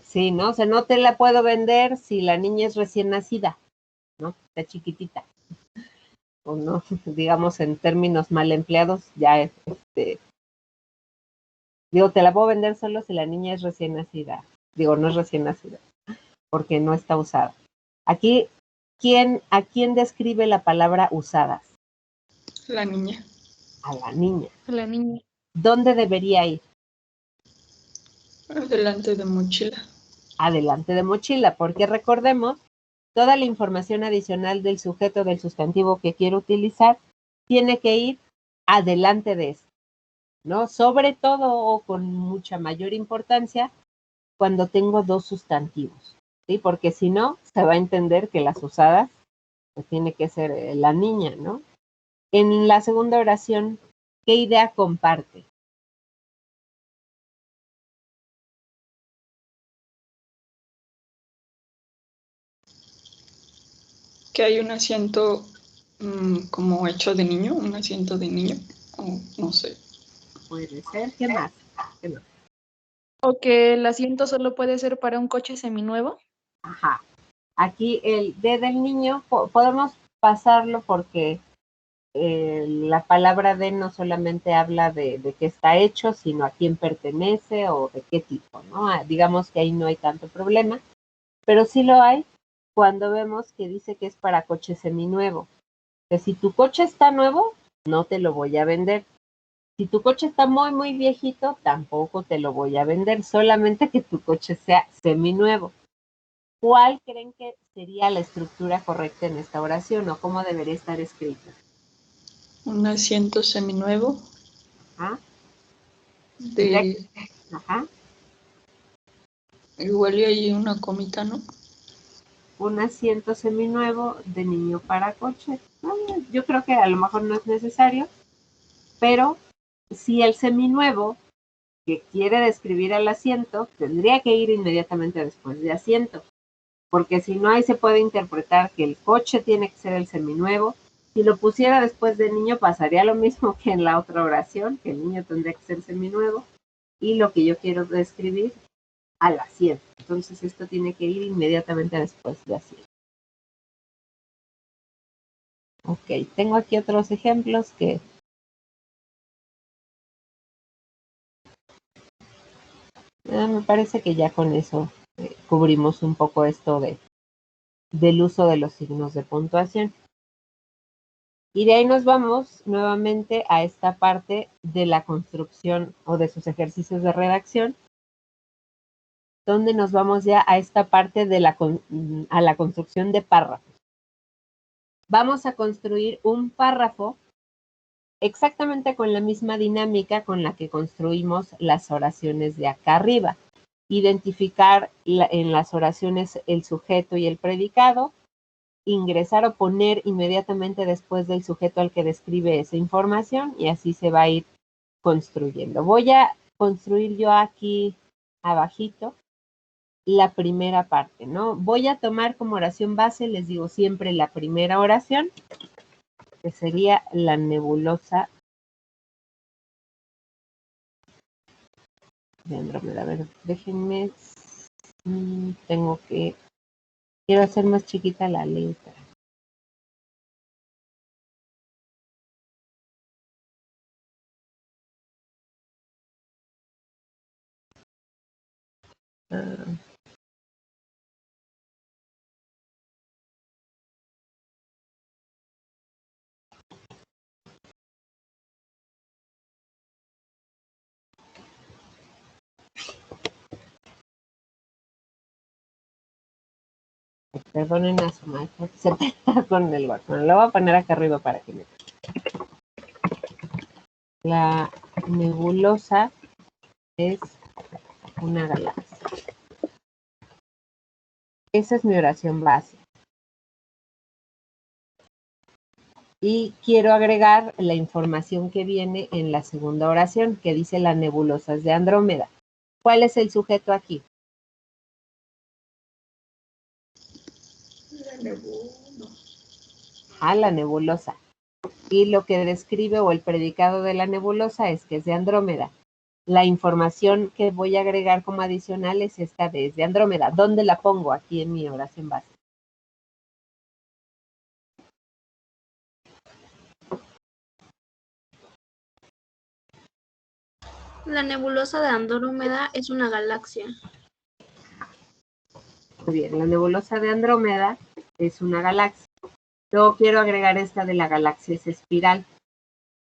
Sí, ¿no? O sea, no te la puedo vender si la niña es recién nacida, ¿no? Está chiquitita. O no, digamos en términos mal empleados, ya digo, te la puedo vender solo si la niña es recién nacida. Digo, no es recién nacida, porque no está usada. Aquí ¿A quién describe la palabra usadas? La niña. A la niña. La niña. ¿Dónde debería ir? Adelante de mochila. Adelante de mochila, porque recordemos, toda la información adicional del sujeto del sustantivo que quiero utilizar tiene que ir adelante de esto, ¿no? Sobre todo o con mucha mayor importancia cuando tengo dos sustantivos, ¿sí? Porque si no, se va a entender que las usadas pues tiene que ser la niña, ¿no? En la segunda oración, ¿qué idea comparte? Que hay un asiento como hecho de niño, un asiento de niño, o no sé. Puede ser, ¿qué más? ¿Qué más? O que el asiento solo puede ser para un coche seminuevo. Ajá. Aquí el D del niño podemos pasarlo porque la palabra D no solamente habla de qué está hecho, sino a quién pertenece o de qué tipo, ¿no? Digamos que ahí no hay tanto problema, pero sí lo hay cuando vemos que dice que es para coche seminuevo. Que si tu coche está nuevo, no te lo voy a vender. Si tu coche está muy, muy viejito, tampoco te lo voy a vender, solamente que tu coche sea seminuevo. ¿Cuál creen que sería la estructura correcta en esta oración o cómo debería estar escrita? Un asiento seminuevo. ¿Ah? Ajá. Igual y hay una comita, ¿no? Un asiento seminuevo de niño para coche. Yo creo que a lo mejor no es necesario, pero si el seminuevo que quiere describir al asiento tendría que ir inmediatamente después de asiento, porque si no ahí se puede interpretar que el coche tiene que ser el seminuevo. Si lo pusiera después de niño pasaría lo mismo que en la otra oración, que el niño tendría que ser seminuevo y lo que yo quiero describir al asiento. Entonces esto tiene que ir inmediatamente después de asiento. Ok, tengo aquí otros ejemplos que me parece que ya con eso cubrimos un poco esto del uso de los signos de puntuación. Y de ahí nos vamos nuevamente a esta parte de la construcción o de sus ejercicios de redacción, donde nos vamos ya a esta parte de la construcción de párrafos. Vamos a construir un párrafo exactamente con la misma dinámica con la que construimos las oraciones de acá arriba. Identificar en las oraciones el sujeto y el predicado, ingresar o poner inmediatamente después del sujeto al que describe esa información y así se va a ir construyendo. Voy a construir yo aquí abajito la primera parte, ¿no? Voy a tomar como oración base, les digo siempre la primera oración, que sería la nebulosa de Andrómeda. A ver, déjenme, quiero hacer más chiquita la letra. Perdonen a su maestra que se peta con el botón. Lo voy a poner acá arriba para que me... La nebulosa es una galaxia. Esa es mi oración base. Y quiero agregar la información que viene en la segunda oración, que dice las nebulosas de Andrómeda. ¿Cuál es el sujeto aquí? La nebulosa. Y lo que describe o el predicado de la nebulosa es que es de Andrómeda. La información que voy a agregar como adicional es esta de Andrómeda. ¿Dónde la pongo? Aquí en mi oración base. La nebulosa de Andrómeda es una galaxia. Muy bien, la nebulosa de Andrómeda es una galaxia. Luego quiero agregar esta de la galaxia es espiral.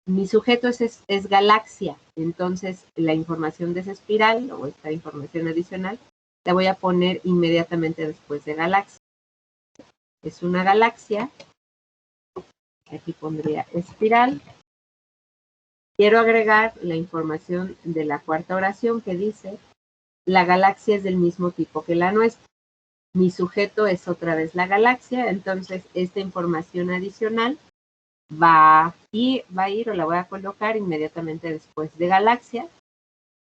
Mi sujeto es galaxia, entonces la información de esa espiral o esta información adicional la voy a poner inmediatamente después de galaxia. Es una galaxia, aquí pondría espiral. Quiero agregar la información de la cuarta oración que dice, la galaxia es del mismo tipo que la nuestra. Mi sujeto es otra vez la galaxia, entonces esta información adicional va a ir o la voy a colocar inmediatamente después de galaxia.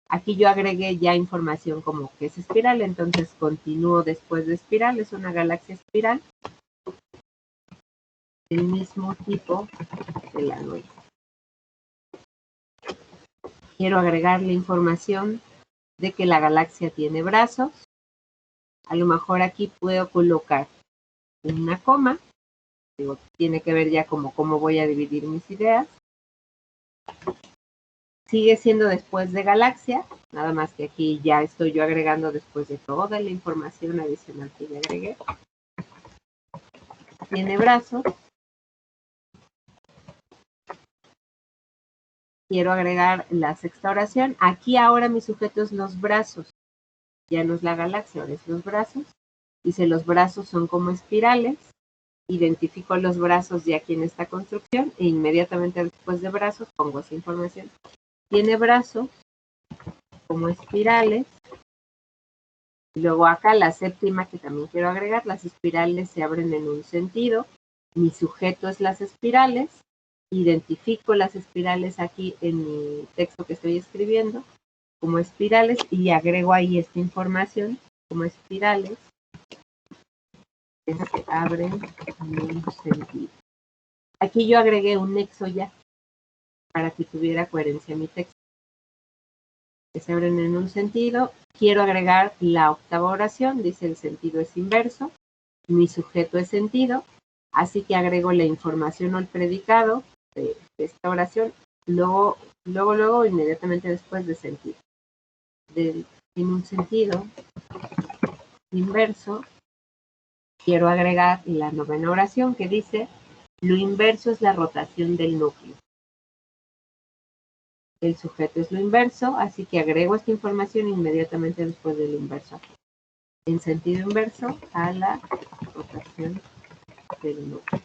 Aquí yo agregué ya información como que es espiral, entonces continúo después de espiral, es una galaxia espiral del mismo tipo que la nuestra. Quiero agregar la información de que la galaxia tiene brazos. A lo mejor aquí puedo colocar una coma. Digo, tiene que ver ya como cómo voy a dividir mis ideas. Sigue siendo después de galaxia, nada más que aquí ya estoy yo agregando después de toda la información adicional que ya agregué. Tiene brazos. Quiero agregar la sexta oración. Aquí ahora mi sujeto es los brazos. Ya no es la galaxia, ahora es los brazos. Dice, los brazos son como espirales. Identifico los brazos ya aquí en esta construcción e inmediatamente después de brazos pongo esa información. Tiene brazos como espirales. Y luego acá la séptima que también quiero agregar, las espirales se abren en un sentido. Mi sujeto es las espirales. Identifico las espirales aquí en mi texto que estoy escribiendo como espirales y agrego ahí esta información como espirales que se abren en un sentido. Aquí yo agregué un nexo ya para que tuviera coherencia mi texto. Que se abren en un sentido. Quiero agregar la octava oración, dice el sentido es inverso. Mi sujeto es sentido, así que agrego la información o el predicado de esta oración, luego, inmediatamente después de sentido. En un sentido inverso, quiero agregar la novena oración que dice, lo inverso es la rotación del núcleo. El sujeto es lo inverso, así que agrego esta información inmediatamente después del inverso. En sentido inverso a la rotación del núcleo.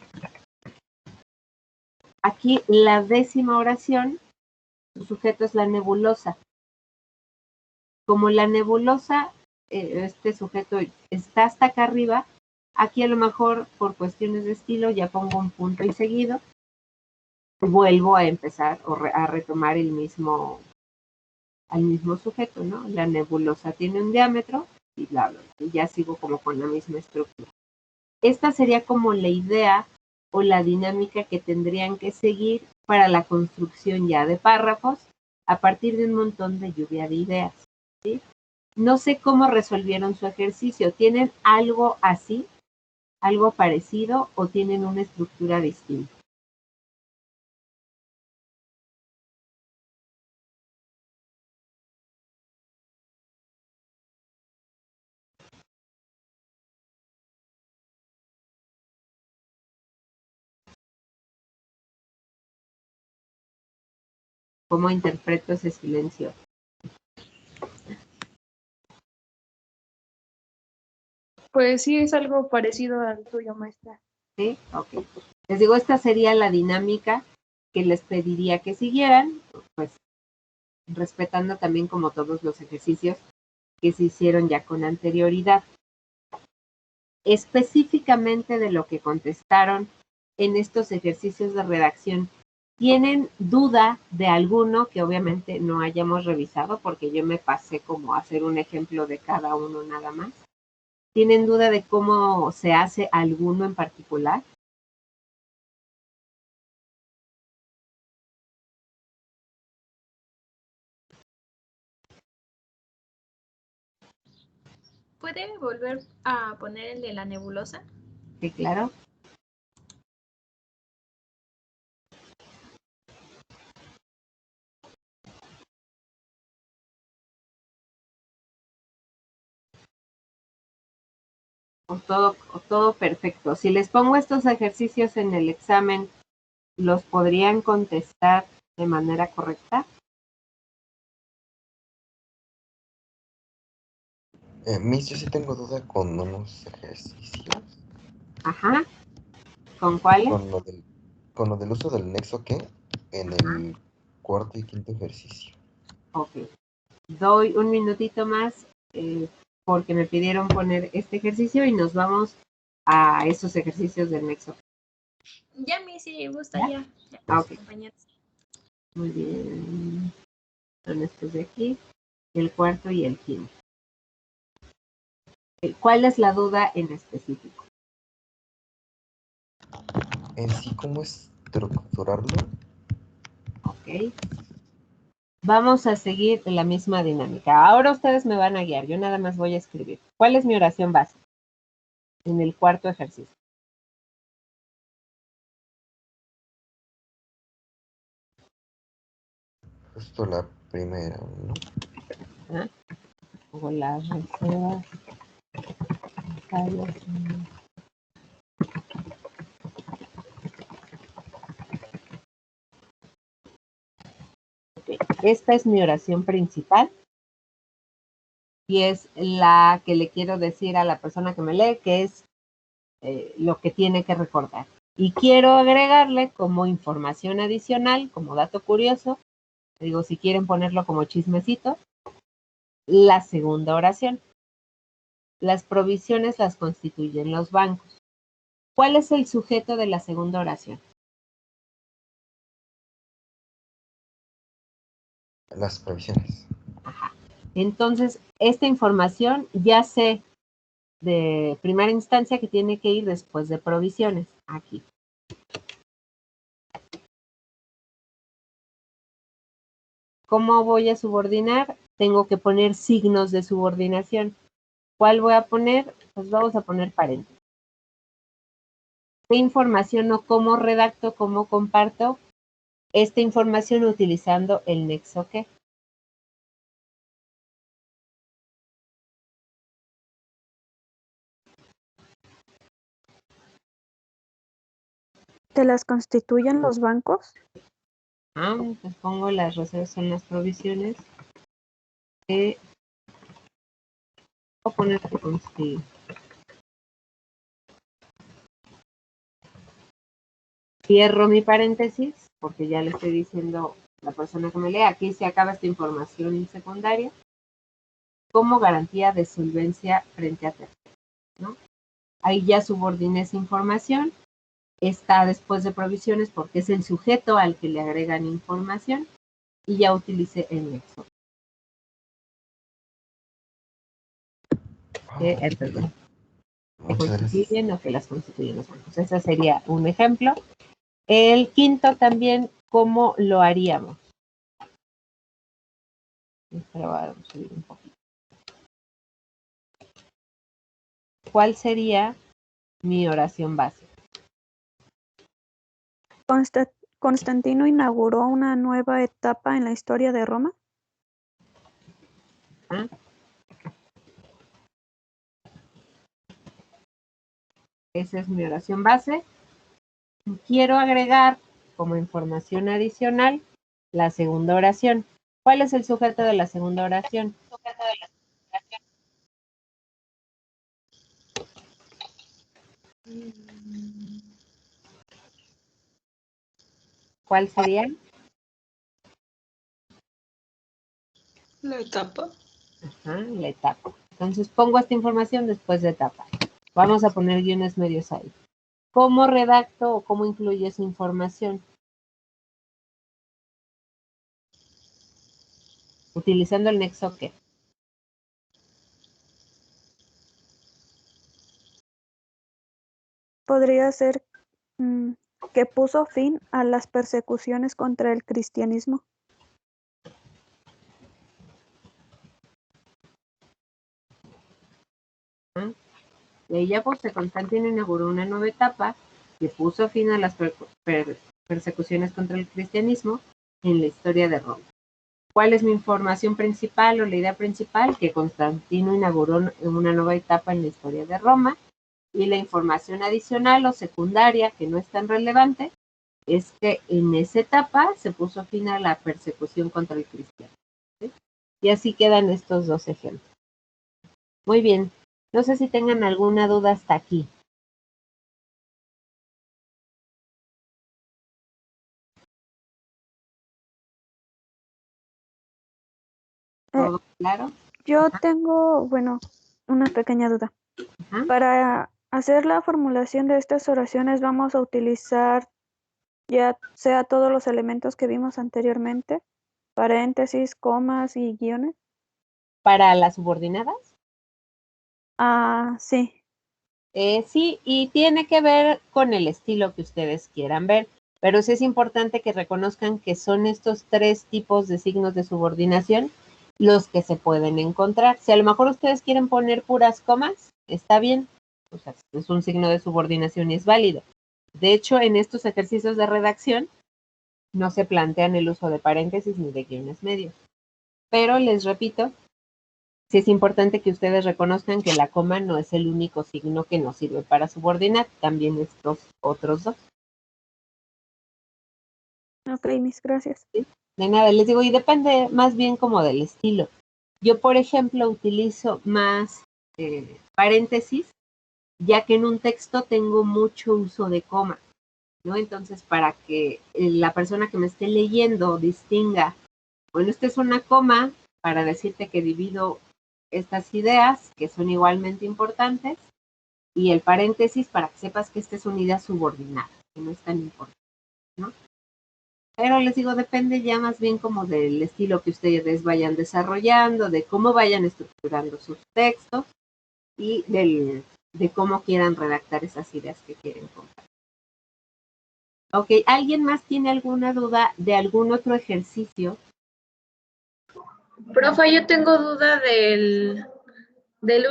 Aquí la décima oración, su sujeto es la nebulosa. Como la nebulosa, este sujeto está hasta acá arriba, aquí a lo mejor por cuestiones de estilo ya pongo un punto y seguido, vuelvo a empezar a retomar al mismo sujeto, ¿no? La nebulosa tiene un diámetro y bla, bla, bla, y ya sigo como con la misma estructura. Esta sería como la idea o la dinámica que tendrían que seguir para la construcción ya de párrafos a partir de un montón de lluvia de ideas, ¿sí? No sé cómo resolvieron su ejercicio. ¿Tienen algo así, algo parecido o tienen una estructura distinta? ¿Cómo interpreto ese silencio? Pues sí, es algo parecido al tuyo, maestra. ¿Sí? Ok. Les digo, esta sería la dinámica que les pediría que siguieran, pues respetando también como todos los ejercicios que se hicieron ya con anterioridad. Específicamente de lo que contestaron en estos ejercicios de redacción, ¿tienen duda de alguno que obviamente no hayamos revisado? Porque yo me pasé como a hacer un ejemplo de cada uno nada más. ¿Tienen duda de cómo se hace alguno en particular? ¿Puede volver a poner el de la nebulosa? Sí, claro. todo perfecto. Si les pongo estos ejercicios en el examen, ¿los podrían contestar de manera correcta? Miss, yo sí tengo duda con unos ejercicios. Ajá. ¿Con cuáles? Con lo del uso del nexo que en el cuarto y quinto ejercicio. Ok. Doy un minutito más porque me pidieron poner este ejercicio y nos vamos a esos ejercicios del nexo. Ya, mi, si gusta, ya. Ah, ok. Compañeros. Muy bien. Son estos de aquí, el cuarto y el quinto. ¿Cuál es la duda en específico? En sí, ¿cómo estructurarlo? Ok. Vamos a seguir la misma dinámica. Ahora ustedes me van a guiar. Yo nada más voy a escribir. ¿Cuál es mi oración básica? En el cuarto ejercicio. Justo la primera, ¿no? ¿Ah? O la reserva. Okay. Esta es mi oración principal y es la que le quiero decir a la persona que me lee, que es lo que tiene que recordar. Y quiero agregarle como información adicional, como dato curioso, digo, si quieren ponerlo como chismecito, la segunda oración. Las provisiones las constituyen los bancos. ¿Cuál es el sujeto de la segunda oración? Las provisiones. Ajá. Entonces, esta información ya sé de primera instancia que tiene que ir después de provisiones, aquí. ¿Cómo voy a subordinar? Tengo que poner signos de subordinación. ¿Cuál voy a poner? Pues vamos a poner paréntesis. ¿Qué información o cómo redacto, cómo comparto esta información utilizando el nexo que? ¿Te las constituyen los bancos? Pues pongo las reservas son las provisiones. Voy a poner que constituye. Cierro mi paréntesis, porque ya le estoy diciendo a la persona que me lee, aquí se acaba esta información secundaria, como garantía de solvencia frente a terceros, ¿no? Ahí ya subordiné esa información, está después de provisiones porque es el sujeto al que le agregan información, y ya utilicé el nexo. Perdón. Que constituyen o que las constituyen los bancos. Ese sería un ejemplo. El quinto también, ¿cómo lo haríamos? Vamos a subir un poquito. ¿Cuál sería mi oración básica? ¿Constantino inauguró una nueva etapa en la historia de Roma? ¿Ah? Esa es mi oración base. Quiero agregar como información adicional la segunda oración. ¿Cuál es el sujeto de la segunda oración? ¿Cuál sería? La etapa. Ajá, la etapa. Entonces pongo esta información después de etapa. Vamos a poner guiones medios ahí. ¿Cómo redacto o cómo incluyo esa información? Utilizando el nexo que. Podría ser que puso fin a las persecuciones contra el cristianismo. Y ya Constantino inauguró una nueva etapa que puso fin a las persecuciones contra el cristianismo en la historia de Roma. ¿Cuál es mi información principal o la idea principal? Que Constantino inauguró una nueva etapa en la historia de Roma Y la información adicional o secundaria, que no es tan relevante, es que en esa etapa se puso fin a la persecución contra el cristiano. ¿Sí? Y así quedan estos dos ejemplos. Muy bien. No sé si tengan alguna duda hasta aquí. ¿Todo claro? Yo tengo, bueno, una pequeña duda. Ajá. Para hacer la formulación de estas oraciones vamos a utilizar ya sea todos los elementos que vimos anteriormente, paréntesis, comas y guiones. ¿Para las subordinadas? Sí. Sí, y tiene que ver con el estilo que ustedes quieran ver, pero sí es importante que reconozcan que son estos tres tipos de signos de subordinación los que se pueden encontrar. Si a lo mejor ustedes quieren poner puras comas, está bien, o sea, es un signo de subordinación y es válido. De hecho, en estos ejercicios de redacción no se plantean el uso de paréntesis ni de guiones medios. Pero les repito, sí es importante que ustedes reconozcan que la coma no es el único signo que nos sirve para subordinar, también estos otros dos. Ok, mis gracias. ¿Sí? De nada, les digo, y depende más bien como del estilo. Yo, por ejemplo, utilizo más paréntesis, ya que en un texto tengo mucho uso de coma, ¿no? Entonces, para que la persona que me esté leyendo distinga, bueno, esta es una coma para decirte que divido estas ideas que son igualmente importantes y el paréntesis para que sepas que esta es una idea subordinada, que no es tan importante, ¿no? Pero les digo, depende ya más bien como del estilo que ustedes vayan desarrollando, de cómo vayan estructurando sus textos y de cómo quieran redactar esas ideas que quieren contar. Ok, ¿alguien más tiene alguna duda de algún otro ejercicio? Profe, yo tengo duda del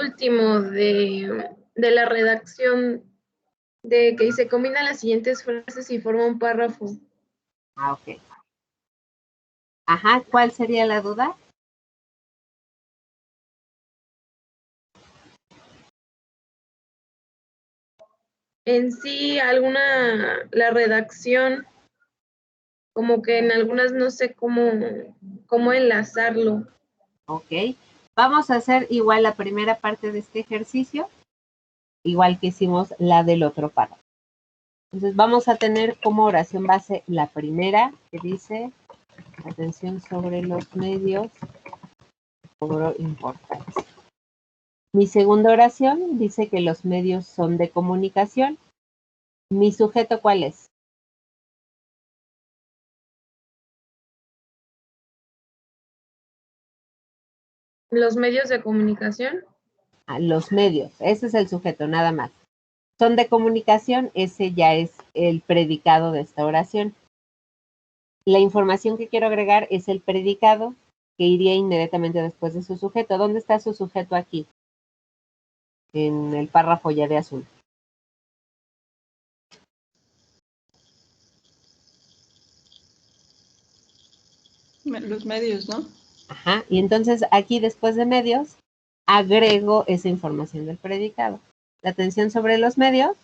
último, de la redacción, de que se combinan las siguientes frases y forma un párrafo. Ah, ok. Ajá, ¿cuál sería la duda? En sí, la redacción, como que en algunas no sé cómo enlazarlo. Ok, vamos a hacer igual la primera parte de este ejercicio, igual que hicimos la del otro párrafo. Entonces vamos a tener como oración base la primera, que dice, atención sobre los medios, cobro importancia. Mi segunda oración dice que los medios son de comunicación. ¿Mi sujeto cuál es? Los medios de comunicación. Los medios, ese es el sujeto, nada más. Son de comunicación, ese ya es el predicado de esta oración. La información que quiero agregar es el predicado, que iría inmediatamente después de su sujeto. ¿Dónde está su sujeto aquí? En el párrafo ya de azul. Los medios, ¿no? Ajá, y entonces aquí después de medios, agrego esa información del predicado. La atención sobre los medios,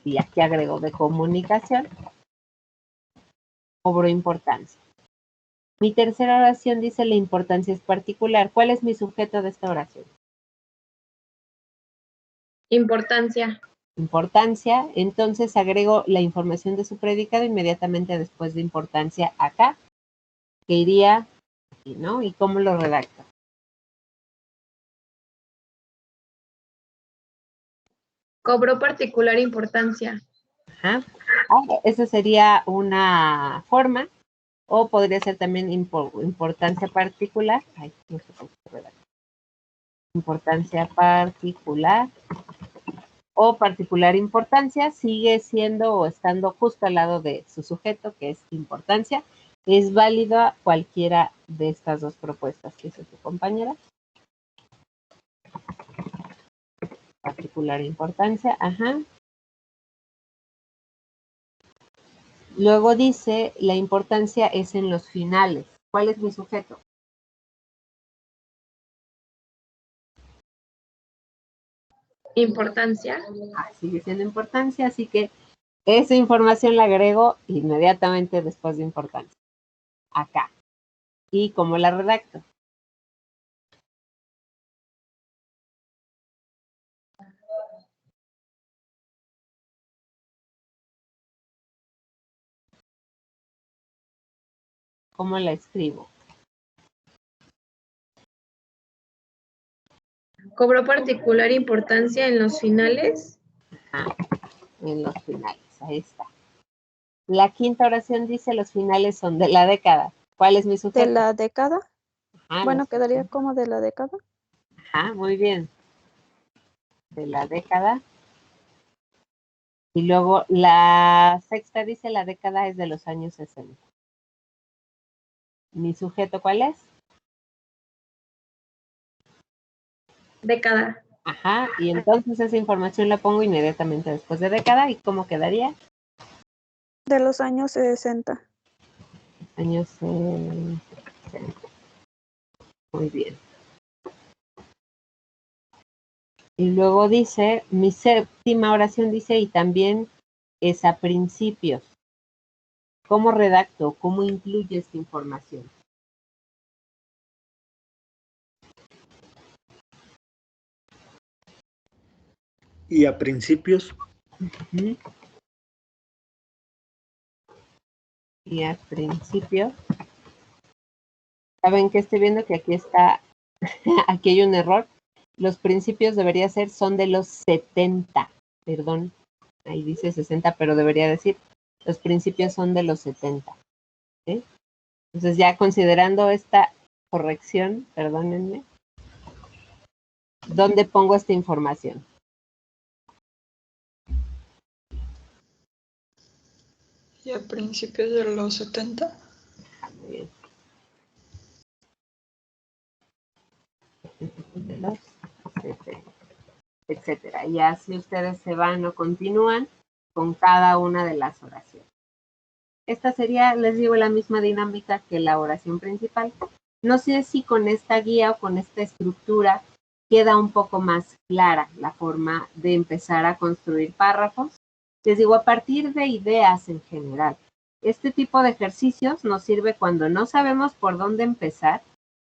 y aquí agrego de comunicación, cobro importancia. Mi tercera oración dice la importancia es particular. ¿Cuál es mi sujeto de esta oración? Importancia. Importancia, entonces agrego la información de su predicado inmediatamente después de importancia acá, que iría aquí, ¿no? ¿Y cómo lo redacto? Cobró particular importancia. Ajá. Esa sería una forma, o podría ser también importancia particular. Ay, no sé cómo se redacta. Importancia particular o particular importancia sigue siendo o estando justo al lado de su sujeto, que es importancia. Es válida cualquiera de estas dos propuestas que hizo su compañera. Particular importancia, ajá. Luego dice, la importancia es en los finales. ¿Cuál es mi sujeto? Importancia. Sigue siendo importancia, así que esa información la agrego inmediatamente después de importancia. Acá. ¿Y cómo la redacto? ¿Cómo la escribo? Cobró particular importancia en los finales. En los finales, ahí está. La quinta oración dice los finales son de la década. ¿Cuál es mi sujeto? ¿De la década? Bueno, los quedaría sujetos. como de la década. Muy bien. De la década. Y luego la sexta dice la década es de los años 60. ¿Mi sujeto cuál es? Década. Y entonces esa información la pongo inmediatamente después de década. ¿Y cómo quedaría? De los años 60. Años 60. Muy bien. Y luego dice, mi séptima oración dice, y también es a principios. ¿Cómo redacto? ¿Cómo incluye esta información? Y a principios. Y a principios. ¿Saben qué estoy viendo? Que aquí está, aquí hay un error. Los principios debería ser, son de los 70. Perdón, ahí dice 60, pero debería decir, los principios son de los 70. ¿Sí? Entonces ya considerando esta corrección, perdónenme, ¿dónde pongo esta información? Y a principios de los 70. Muy bien. De los 70, etcétera. Y así ustedes se van o continúan con cada una de las oraciones. Esta sería, les digo, la misma dinámica que la oración principal. No sé si con esta guía o con esta estructura queda un poco más clara la forma de empezar a construir párrafos. Les digo, a partir de ideas en general. Este tipo de ejercicios nos sirve cuando no sabemos por dónde empezar.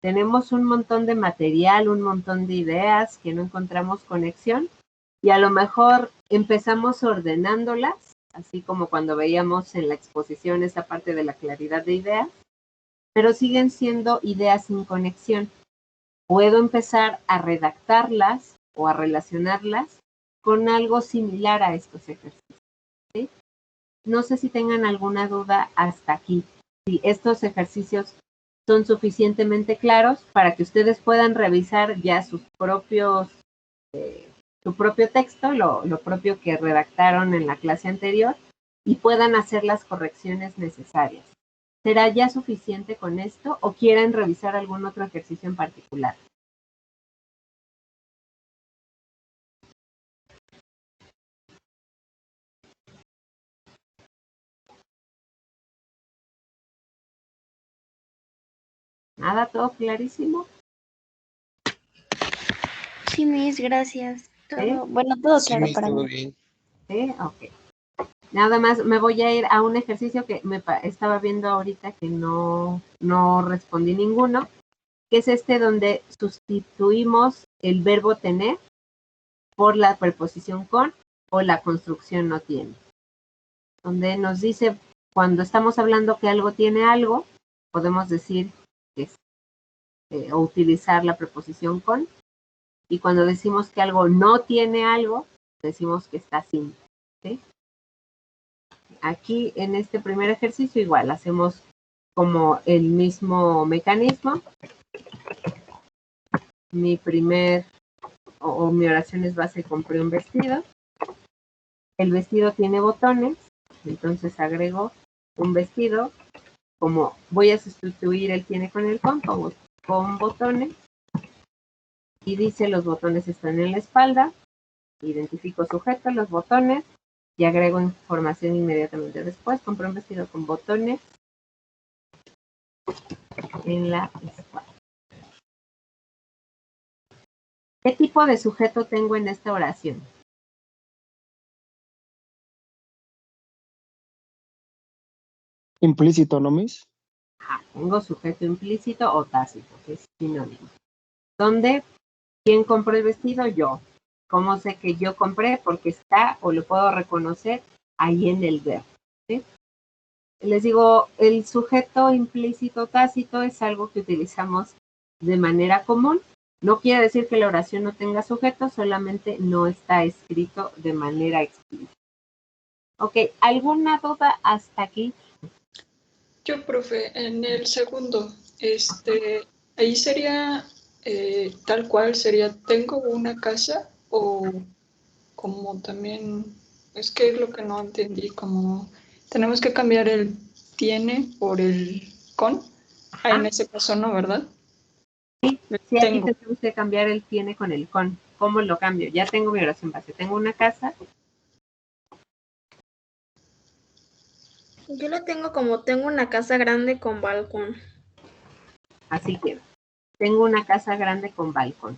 Tenemos un montón de material, un montón de ideas que no encontramos conexión y a lo mejor empezamos ordenándolas, así como cuando veíamos en la exposición esa parte de la claridad de ideas, pero siguen siendo ideas sin conexión. Puedo empezar a redactarlas o a relacionarlas con algo similar a estos ejercicios. ¿Sí? No sé si tengan alguna duda hasta aquí. Si estos ejercicios son suficientemente claros para que ustedes puedan revisar ya sus propios, su propio texto, lo propio que redactaron en la clase anterior y puedan hacer las correcciones necesarias. ¿Será ya suficiente con esto o quieren revisar algún otro ejercicio en particular? ¿Nada? ¿Todo clarísimo? Sí, Miss, gracias. Todo, ¿Sí? bueno, todo Sí, claro Miss, para todo mí. bien. ¿Sí? Ok. Nada más me voy a ir a un ejercicio que estaba viendo ahorita que no respondí ninguno, que es este donde sustituimos el verbo tener por la preposición con o la construcción no tiene. Donde nos dice, cuando estamos hablando que algo tiene algo, podemos decir que o utilizar la preposición con, y cuando decimos que algo no tiene algo, decimos que está sin. ¿Sí? Aquí en este primer ejercicio igual hacemos como el mismo mecanismo. Mi primer o mi oración es base, compré un vestido. El vestido tiene botones, entonces agrego un vestido. Como voy a sustituir el tiene con el pongo con botones. Y dice los botones están en la espalda. Identifico sujeto, los botones. Y agrego información inmediatamente después. Compré un vestido con botones en la espalda. ¿Qué tipo de sujeto tengo en esta oración? Implícito, ¿no, Miss? Tengo sujeto implícito o tácito, que es sinónimo. ¿Dónde? ¿Quién compró el vestido? Yo. ¿Cómo sé que yo compré? Porque está o lo puedo reconocer ahí en el verbo. ¿Sí? Les digo, el sujeto implícito tácito es algo que utilizamos de manera común. No quiere decir que la oración no tenga sujeto, solamente no está escrito de manera explícita. Ok, ¿alguna duda hasta aquí? Yo, profe, en el segundo, ahí sería tal cual, sería tengo una casa o como también, es que es lo que no entendí, como tenemos que cambiar el tiene por el con. En ese caso no, ¿verdad? Sí, aquí tengo. tenemos que cambiar el tiene con el con. ¿Cómo lo cambio? Ya tengo mi oración base. Tengo una casa. Yo lo tengo como tengo una casa grande con balcón. Así queda. Tengo una casa grande con balcón.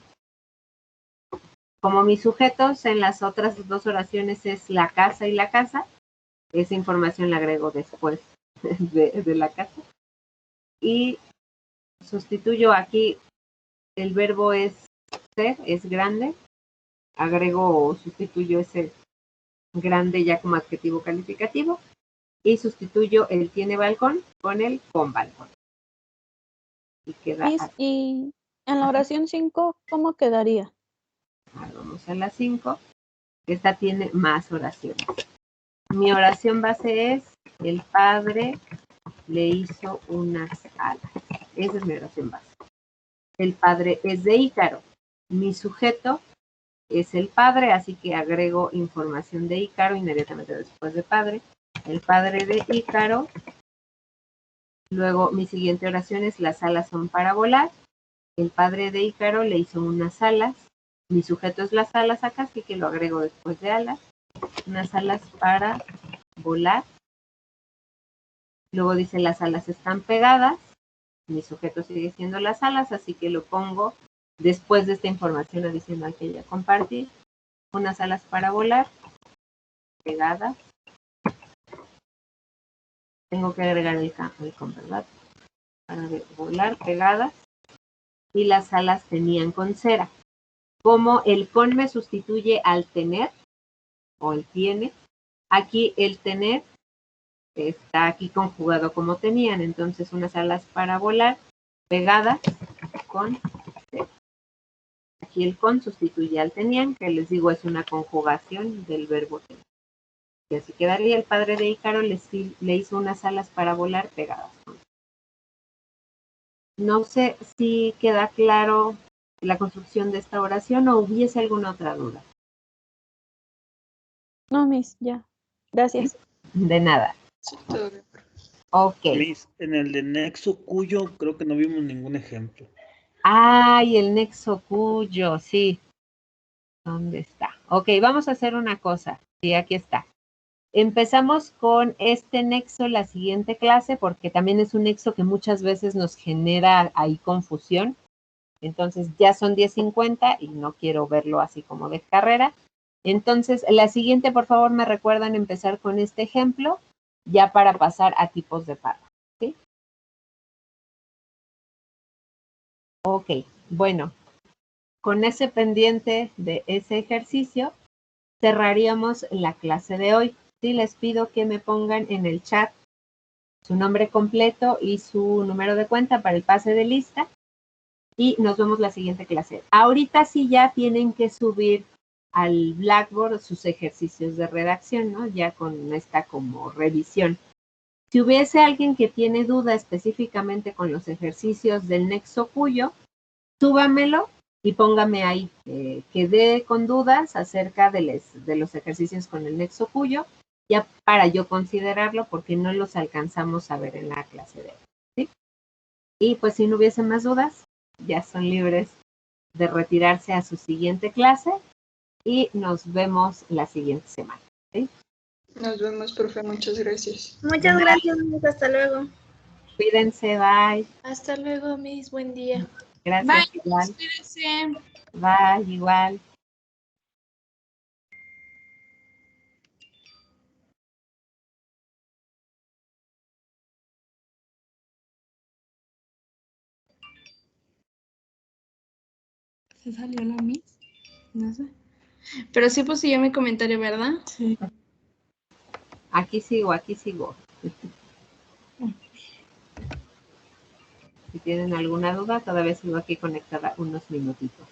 Como mis sujetos en las otras dos oraciones es la casa y la casa, esa información la agrego después de la casa. Y sustituyo aquí, el verbo es ser, es grande. Agrego o sustituyo ese grande ya como adjetivo calificativo. Y sustituyo el tiene balcón con el con balcón. Y queda Miss, y en la oración 5, ¿cómo quedaría? Vamos a la 5. Esta tiene más oraciones. Mi oración base es: el padre le hizo unas alas. Esa es mi oración base. El padre es de Ícaro. Mi sujeto es el padre, así que agrego información de Ícaro inmediatamente después de padre. El padre de Ícaro. Luego mi siguiente oración es: las alas son para volar. El padre de Ícaro le hizo unas alas. Mi sujeto es las alas acá, así que lo agrego después de alas. Unas alas para volar. Luego dice: las alas están pegadas. Mi sujeto sigue siendo las alas, así que lo pongo después de esta información adicional que ya compartí. Unas alas para volar, pegadas. Tengo que agregar el con, ¿verdad? Para volar, pegadas. Y las alas tenían con cera. Como el con me sustituye al tener, o el tiene, aquí el tener está aquí conjugado como tenían. Entonces, unas alas para volar, pegadas con cera. Aquí el con sustituye al tenían, que les digo es una conjugación del verbo tener. Y así quedaría: el padre de Ícaro le hizo unas alas para volar pegadas. No sé si queda claro la construcción de esta oración o hubiese alguna otra duda. No, Miss, ya. Gracias. De nada. Sí, todo bien. Ok. Miss, en el de nexo cuyo creo que no vimos ningún ejemplo. Ay, el nexo cuyo, sí. ¿Dónde está? Ok, vamos a hacer una cosa. Sí, aquí está. Empezamos con este nexo la siguiente clase porque también es un nexo que muchas veces nos genera ahí confusión. Entonces ya son 10:50 y no quiero verlo así como de carrera. Entonces la siguiente, por favor, me recuerdan empezar con este ejemplo ya para pasar a tipos de párrafo. ¿Sí? Ok, bueno, con ese pendiente de ese ejercicio cerraríamos la clase de hoy. Sí, les pido que me pongan en el chat su nombre completo y su número de cuenta para el pase de lista y nos vemos la siguiente clase. Ahorita sí ya tienen que subir al Blackboard sus ejercicios de redacción, ¿no? Ya con esta como revisión. Si hubiese alguien que tiene duda específicamente con los ejercicios del nexo cuyo, súbamelo y póngame ahí. Quedé con dudas acerca de los ejercicios con el nexo cuyo, ya para yo considerarlo porque no los alcanzamos a ver en la clase de hoy. ¿Sí? Y pues si no hubiese más dudas, ya son libres de retirarse a su siguiente clase y nos vemos la siguiente semana. ¿Sí? Nos vemos, profe. Muchas gracias. Muchas gracias, Miss. Hasta luego. Cuídense, bye. Hasta luego, Miss. Buen día. Gracias, igual. Cuídense. Bye, igual. ¿Se salió la Miss? No sé. Pero sí puse ya mi comentario, ¿verdad? Sí. Aquí sigo, aquí sigo. Si tienen alguna duda, todavía sigo aquí conectada unos minutitos.